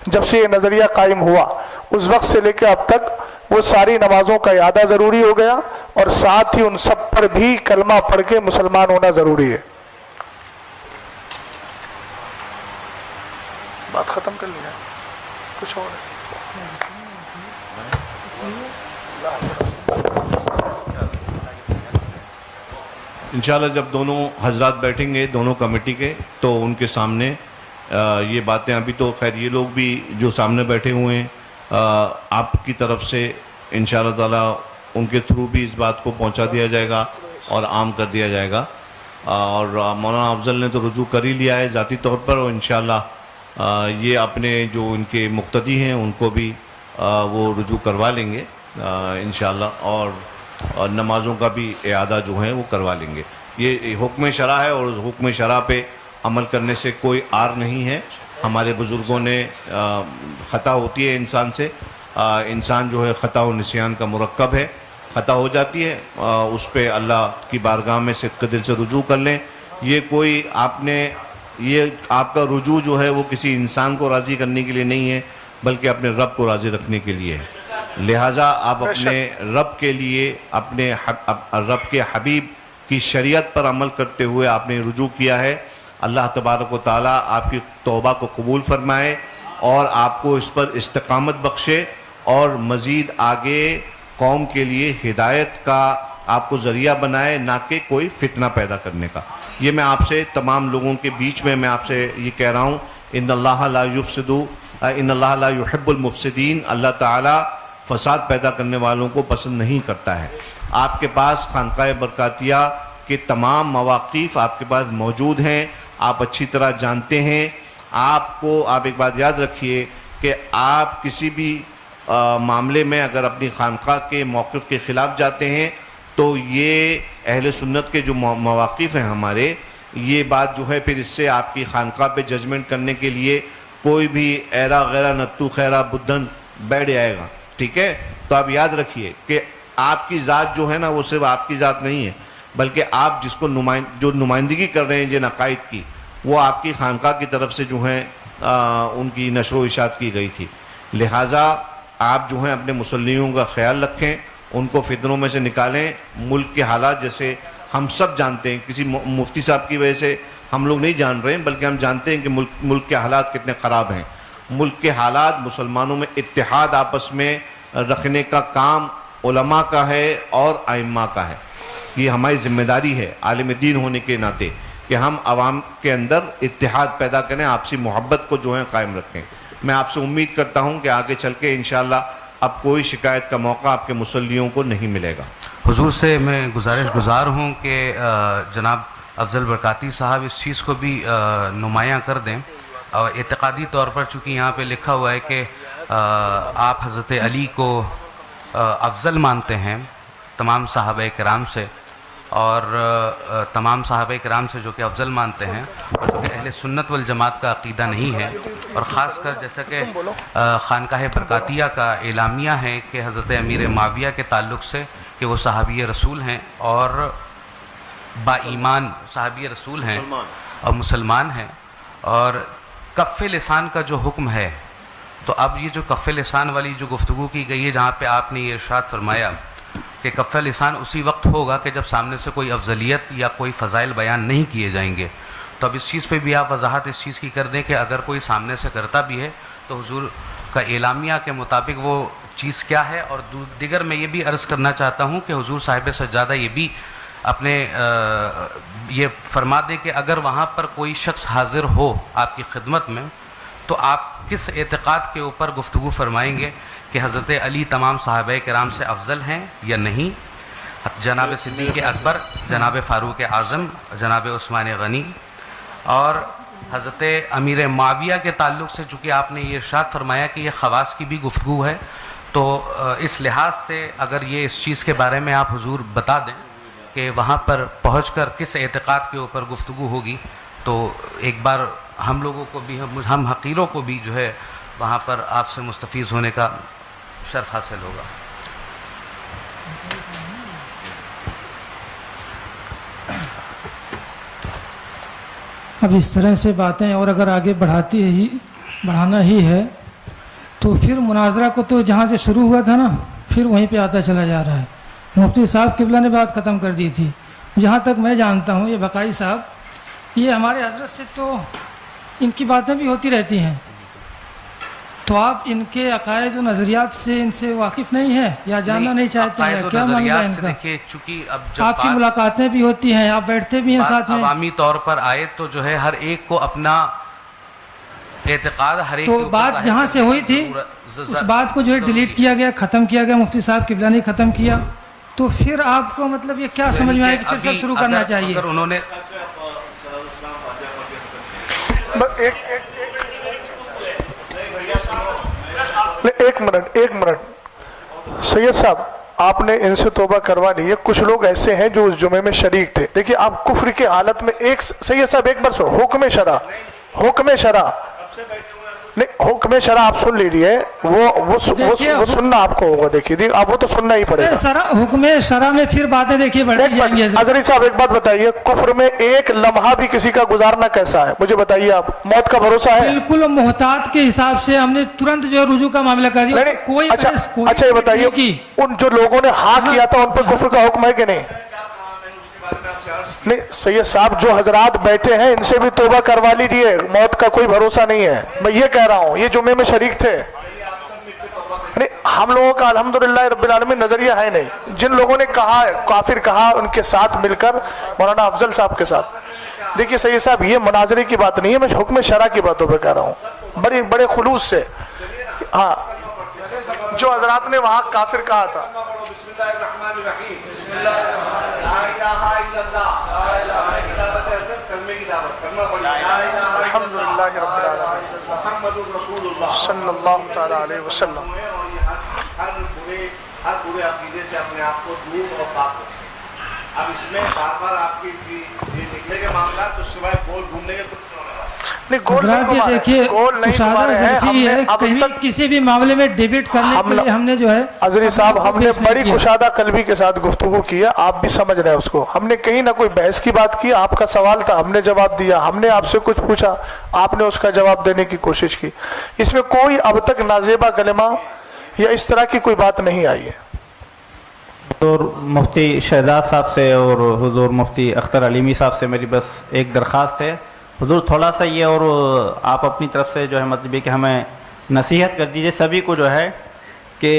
[SPEAKER 6] جب سے یہ نظریہ قائم ہوا اس وقت سے لے کے اب تک وہ ساری نمازوں کا اعادہ ضروری ہو گیا، اور ساتھ ہی ان سب پر بھی کلمہ پڑھ کے مسلمان ہونا ضروری ہے. بات ختم کر لیا، کچھ اور
[SPEAKER 3] انشاءاللہ جب دونوں حضرات بیٹھیں گے دونوں کمیٹی کے تو ان کے سامنے یہ باتیں، ابھی تو خیر یہ لوگ بھی جو سامنے بیٹھے ہوئے ہیں آپ کی طرف سے انشاءاللہ تعالیٰ ان کے تھرو بھی اس بات کو پہنچا دیا جائے گا اور عام کر دیا جائے گا. اور مولانا افضل نے تو رجوع کر ہی لیا ہے ذاتی طور پر، اور انشاءاللہ یہ اپنے جو ان کے مقتدی ہیں ان کو بھی وہ رجوع کروا لیں گے انشاءاللہ، اور نمازوں کا بھی اعادہ جو ہے وہ کروا لیں گے. یہ حکم شرع ہے اور حکم شرع پہ عمل کرنے سے کوئی عار نہیں ہے. ہمارے بزرگوں نے خطا ہوتی ہے انسان سے، انسان جو ہے خطا و نسیان کا مرکب ہے، خطا ہو جاتی ہے، اس پہ اللہ کی بارگاہ میں صدق دل سے رجوع کر لیں. یہ کوئی آپ کا رجوع جو ہے وہ کسی انسان کو راضی کرنے کے لیے نہیں ہے بلکہ اپنے رب کو راضی رکھنے کے لیے ہے. لہٰذا آپ اپنے رب کے لیے، اپنے رب کے حبیب کی شریعت پر عمل کرتے ہوئے آپ نے رجوع کیا ہے. اللہ تبارک و تعالیٰ آپ کی توبہ کو قبول فرمائے اور آپ کو اس پر استقامت بخشے، اور مزید آگے قوم کے لیے ہدایت کا آپ کو ذریعہ بنائے، نہ کہ کوئی فتنہ پیدا کرنے کا. یہ میں آپ سے تمام لوگوں کے بیچ میں آپ سے یہ کہہ رہا ہوں، ان اللہ لا يحب المفسدین. اللہ تعالیٰ فساد پیدا کرنے والوں کو پسند نہیں کرتا ہے. آپ کے پاس خانقاہ برکاتیہ کے تمام مواقف آپ کے پاس موجود ہیں، آپ اچھی طرح جانتے ہیں. آپ ایک بات یاد رکھیے کہ آپ کسی بھی معاملے میں اگر اپنی خانقاہ کے موقف کے خلاف جاتے ہیں تو یہ اہل سنت کے جو مواقف ہیں ہمارے، یہ بات جو ہے پھر اس سے آپ کی خانقاہ پہ ججمنٹ کرنے کے لیے کوئی بھی ایرا غیرہ نتو خیرہ بدھن بیٹھ جائے گا. ٹھیک ہے؟ تو آپ یاد رکھیے کہ آپ کی ذات جو ہے نا وہ صرف آپ کی ذات نہیں ہے، بلکہ آپ جس کو جو نمائندگی کر رہے ہیں جن عقائد کی، وہ آپ کی خانقاہ کی طرف سے جو ہیں ان کی نشر و اشاعت کی گئی تھی. لہٰذا آپ جو ہیں اپنے مسلموں کا خیال رکھیں، ان کو فتنوں میں سے نکالیں. ملک کے حالات جیسے ہم سب جانتے ہیں، کسی مفتی صاحب کی وجہ سے ہم لوگ نہیں جان رہے ہیں بلکہ ہم جانتے ہیں کہ ملک کے حالات کتنے خراب ہیں. ملک کے حالات، مسلمانوں میں اتحاد آپس میں رکھنے کا کام علماء کا ہے اور ائمہ کا ہے. یہ ہماری ذمہ داری ہے عالم دین ہونے کے ناطے کہ ہم عوام کے اندر اتحاد پیدا کریں، آپسی محبت کو جو ہے قائم رکھیں. میں آپ سے امید کرتا ہوں کہ آگے چل کے انشاءاللہ اب کوئی شکایت کا موقع آپ کے مسلیوں کو نہیں ملے گا.
[SPEAKER 12] حضور سے میں گزارش گزار ہوں کہ جناب افضل برکاتی صاحب اس چیز کو بھی نمایاں کر دیں. اعتقادی طور پر چونکہ یہاں پہ لکھا ہوا ہے کہ آپ حضرت علی کو افضل مانتے ہیں تمام صحابہ کرام سے، اور تمام صحابہ کرام سے جو کہ افضل مانتے ہیں، اور جو کہ اہل سنت والجماعت کا عقیدہ نہیں ہے. اور خاص کر جیسا کہ خانقاہ برکاتیہ کا اعلامیہ ہے کہ حضرت امیر معاویہ کے تعلق سے کہ وہ صحابی رسول ہیں اور با ایمان صحابی رسول ہیں اور مسلمان ہیں. اور کف لسان کا جو حکم ہے، تو اب یہ جو کف لسان والی جو گفتگو کی گئی ہے جہاں پہ آپ نے یہ ارشاد فرمایا کہ کف لسان اسی وقت ہوگا کہ جب سامنے سے کوئی افضلیت یا کوئی فضائل بیان نہیں کیے جائیں گے. تو اب اس چیز پہ بھی آپ وضاحت اس چیز کی کر دیں کہ اگر کوئی سامنے سے کرتا بھی ہے تو حضور کا اعلامیہ کے مطابق وہ چیز کیا ہے. اور دیگر میں یہ بھی عرض کرنا چاہتا ہوں کہ حضور صاحب سجادہ یہ بھی اپنے یہ فرما دیں کہ اگر وہاں پر کوئی شخص حاضر ہو آپ کی خدمت میں تو آپ کس اعتقاد کے اوپر گفتگو فرمائیں گے کہ حضرت علی تمام صحابہ کرام سے افضل ہیں یا نہیں, جناب صدیق اکبر, جناب فاروق اعظم, جناب عثمان غنی, اور حضرت امیر معاویہ کے تعلق سے چونکہ آپ نے یہ ارشاد فرمایا کہ یہ خواص کی بھی گفتگو ہے, تو اس لحاظ سے اگر یہ اس چیز کے بارے میں آپ حضور بتا دیں کہ وہاں پر پہنچ کر کس اعتقاد کے اوپر گفتگو ہوگی, تو ایک بار ہم لوگوں کو بھی, ہم حقیروں کو بھی جو ہے وہاں پر آپ سے مستفیض ہونے کا شرف حاصل ہوگا.
[SPEAKER 1] اب اس طرح سے باتیں اور اگر آگے بڑھانا ہی ہے تو پھر مناظرہ کو تو جہاں سے شروع ہوا تھا نا پھر وہیں پہ آتا چلا جا رہا ہے. مفتی صاحب قبلہ نے بات ختم کر دی تھی. جہاں تک میں جانتا ہوں یہ بقائی صاحب یہ ہمارے حضرت سے تو ان کی باتیں بھی ہوتی رہتی ہیں, تو آپ ان کے عقائد و نظریات سے ان سے واقف نہیں ہیں یا جاننا نہیں چاہتے ہیں, کیا معاملہ ہے ان کا؟
[SPEAKER 12] چونکہ
[SPEAKER 1] آپ کی ملاقاتیں بھی ہوتی ہیں, آپ بیٹھتے بھی ہیں ساتھ میں,
[SPEAKER 12] عوامی طور پر آئے تو جو ہے ہر ایک کو اپنا اعتقاد ہر ایک,
[SPEAKER 1] تو بات جہاں سے ہوئی تھی اس بات کو جو ہے ڈیلیٹ کیا گیا, ختم کیا گیا, مفتی صاحب قبلہ نے ختم کیا, تو پھر آپ کو مطلب یہ کیا سمجھ میں آئے کہ پھر سب شروع کرنا چاہیے؟
[SPEAKER 12] اگر انہوں نے
[SPEAKER 6] ایک منٹ سید صاحب, آپ نے ان سے توبہ کروا لی ہے. کچھ لوگ ایسے ہیں جو اس جمعے میں شریک تھے. دیکھیے آپ کفر کی حالت میں سید صاحب ایک بار سو حکم شرع نہیں, حکم شرع آپ سن لیجیے, وہ سننا آپ کو ہوگا. دیکھیے آپ وہ تو سننا ہی پڑے گا.
[SPEAKER 1] حکم شرع میں پھر باتیں دیکھیے بڑھتی جائیں گی.
[SPEAKER 6] حضرت صاحب ایک بات بتائیے, کفر میں ایک لمحہ بھی کسی کا گزارنا کیسا ہے مجھے بتائیے آپ, موت کا بھروسہ ہے؟
[SPEAKER 1] بالکل محتاط کے حساب سے ہم نے ترنت جو ہے رجوع کا معاملہ کر دیا. کوئی
[SPEAKER 6] اچھا یہ بتائیے ان جو لوگوں نے ہاں کیا تھا ان پر کفر کا حکم ہے کہ نہیں؟ نہیں سید صاحب جو حضرات بیٹھے ہیں ان سے بھی توبہ کروا لیجیے, موت کا کوئی بھروسہ نہیں ہے. میں یہ کہہ رہا ہوں یہ جمعے میں شریک تھے. ہم لوگوں کا الحمدللہ رب العالمین نظریہ ہے نہیں. جن لوگوں نے کہا کافر کہا ان کے ساتھ مل کر مولانا افضل صاحب کے ساتھ, دیکھیے سید صاحب یہ مناظرے کی بات نہیں ہے, میں حکم شرع کی باتوں پہ کہہ رہا ہوں بڑے خلوص سے. ہاں جو حضرات نے وہاں کافر کہا تھا,
[SPEAKER 3] بسم اللہ الرحمن الرحیم, بسم اللہ لا الہ الا اللہ, لا الہ الا اللہ, کلمے کی دعوت کرنا پڑے, لا الہ الا اللہ,
[SPEAKER 6] الحمدللہ رب العالمین,
[SPEAKER 3] محمد رسول اللہ
[SPEAKER 6] صلی اللہ تعالی علیہ وسلم.
[SPEAKER 3] ہر برے عقیدے سے اپنے آپ کو دور اور پاک رکھیں. اب اس میں بار بار آپ کی یہ نکلے کے معاملات تو سوائے گول گھومنے کے کچھ
[SPEAKER 1] حضرات یہ دیکھیے اشارہ ظرفی ہے, کہیں کسی بھی معاملے میں ڈیبیٹ کرنے کے لیے ہم نے جو ہے
[SPEAKER 6] حضرت صاحب ہم نے بڑی کشادہ قلبی کے ساتھ گفتگو کی ہے, آپ بھی سمجھ رہے ہیں اس کو. ہم نے کہیں نہ کوئی بحث کی بات کی, آپ کا سوال تھا ہم نے جواب دیا, ہم نے آپ سے کچھ پوچھا آپ نے اس کا جواب دینے کی کوشش کی. اس میں کوئی اب تک نازیبہ کلمہ یا اس طرح کی کوئی بات نہیں آئی ہے.
[SPEAKER 8] حضور مفتی شہزاد صاحب سے اور حضور مفتی اختر علیمی صاحب سے میری بس ایک درخواست ہے, حضور تھوڑا سا یہ اور آپ اپنی طرف سے جو ہے مطلب کہ ہمیں نصیحت کر دیجئے سبھی کو جو ہے کہ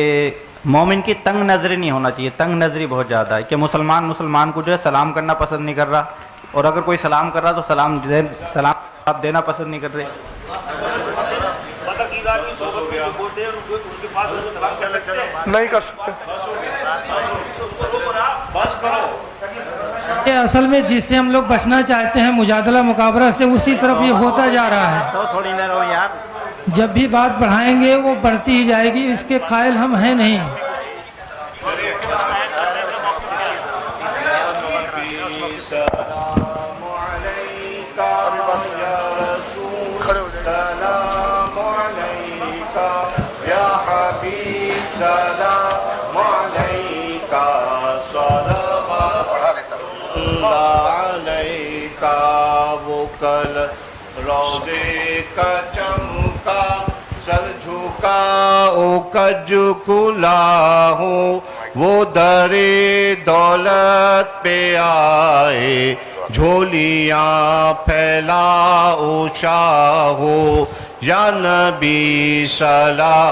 [SPEAKER 8] مومن کی تنگ نظری نہیں ہونا چاہیے. تنگ نظری بہت زیادہ ہے کہ مسلمان کو جو ہے سلام کرنا پسند نہیں کر رہا, اور اگر کوئی سلام کر رہا تو سلام آپ دینا پسند نہیں کر رہے.
[SPEAKER 6] نہیں کر سکتے.
[SPEAKER 1] یہ اصل میں جس سے ہم لوگ بچنا چاہتے ہیں مجادلہ مقابلہ سے, اسی طرف یہ ہوتا جا رہا ہے.
[SPEAKER 8] تھوڑی دیر ہو یار,
[SPEAKER 1] جب بھی بات بڑھائیں گے وہ بڑھتی ہی جائے گی, اس کے قائل ہم ہیں نہیں.
[SPEAKER 3] وہ کل روزے کا چمکا سر جھکاؤ کج کلا ہوں, وہ در دولت پہ آئے جھولیاں پھیلاؤ شاہو, یا نبی صلاح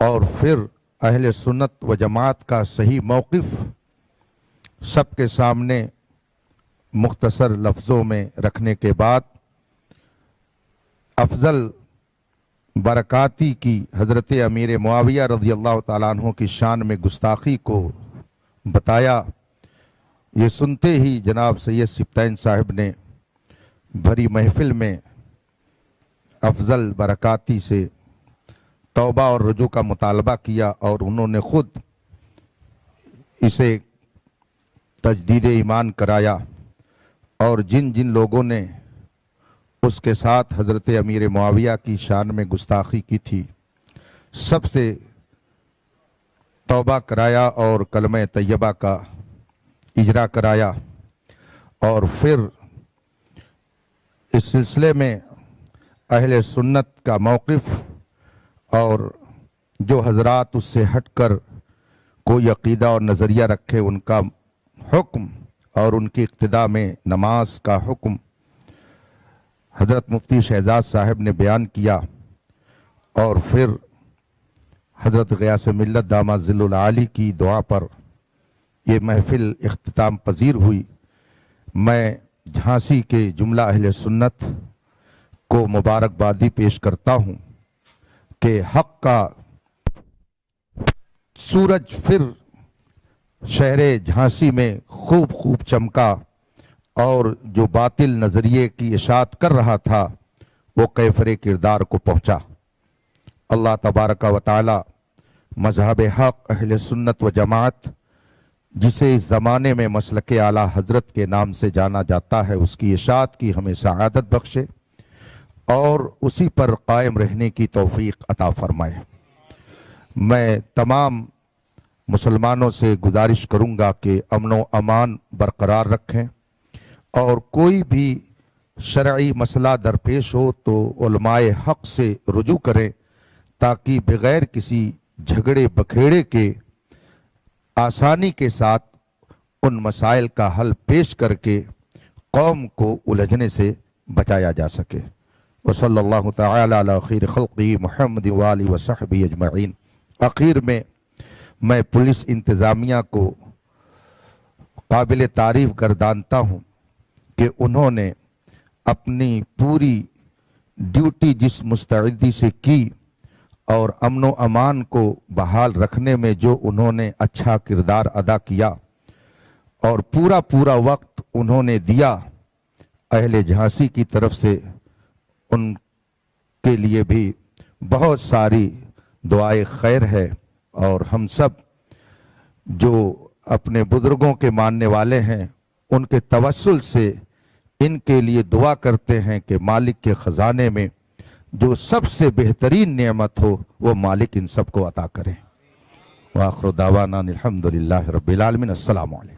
[SPEAKER 9] اور پھر اہل سنت و جماعت کا صحیح موقف سب کے سامنے مختصر لفظوں میں رکھنے کے بعد افضل برکاتی کی حضرت امیر معاویہ رضی اللہ تعالیٰ عنہ کی شان میں گستاخی کو بتایا۔ یہ سنتے ہی جناب سید سبطین صاحب نے بھری محفل میں افضل برکاتی سے توبہ اور رجوع کا مطالبہ کیا، اور انہوں نے خود اسے تجدید ایمان کرایا، اور جن جن لوگوں نے اس کے ساتھ حضرت امیر معاویہ کی شان میں گستاخی کی تھی سب سے توبہ کرایا اور کلمہ طیبہ کا اجرا کرایا۔ اور پھر اس سلسلے میں اہل سنت کا موقف اور جو حضرات اس سے ہٹ کر کوئی عقیدہ اور نظریہ رکھے ان کا حکم اور ان کی اقتداء میں نماز کا حکم حضرت مفتی شہزاد صاحب نے بیان کیا، اور پھر حضرت غیاث ملت داماد ظل العالی کی دعا پر یہ محفل اختتام پذیر ہوئی۔ میں جھانسی کے جملہ اہل سنت کو مبارکبادی پیش کرتا ہوں کہ حق کا سورج پھر شہر جھانسی میں خوب چمکا، اور جو باطل نظریے کی اشاعت کر رہا تھا وہ کیفر کردار کو پہنچا۔ اللہ تبارک و تعالی مذہب حق اہل سنت و جماعت جسے اس زمانے میں مسلک اعلیٰ حضرت کے نام سے جانا جاتا ہے اس کی اشاعت کی ہمیں سعادت بخشے اور اسی پر قائم رہنے کی توفیق عطا فرمائے۔ میں تمام مسلمانوں سے گزارش کروں گا کہ امن و امان برقرار رکھیں، اور کوئی بھی شرعی مسئلہ درپیش ہو تو علماء حق سے رجوع کریں تاکہ بغیر کسی جھگڑے بکھیڑے کے آسانی کے ساتھ ان مسائل کا حل پیش کر کے قوم کو الجھنے سے بچایا جا سکے۔ وصلی اللہ تعالی علی خیر خلقہ محمد وآلہ وصحبہ اجمعین۔ اخیر میں پولیس انتظامیہ کو قابل تعریف گردانتا ہوں کہ انہوں نے اپنی پوری ڈیوٹی جس مستعدی سے کی اور امن و امان کو بحال رکھنے میں جو انہوں نے اچھا کردار ادا کیا اور پورا وقت انہوں نے دیا، اہل جھانسی کی طرف سے ان کے لیے بھی بہت ساری دعائے خیر ہے، اور ہم سب جو اپنے بزرگوں کے ماننے والے ہیں ان کے توسل سے ان کے لیے دعا کرتے ہیں کہ مالک کے خزانے میں جو سب سے بہترین نعمت ہو وہ مالک ان سب کو عطا کریں۔ وآخر دعوانا الحمدللہ رب العالمین۔ السلام علیکم۔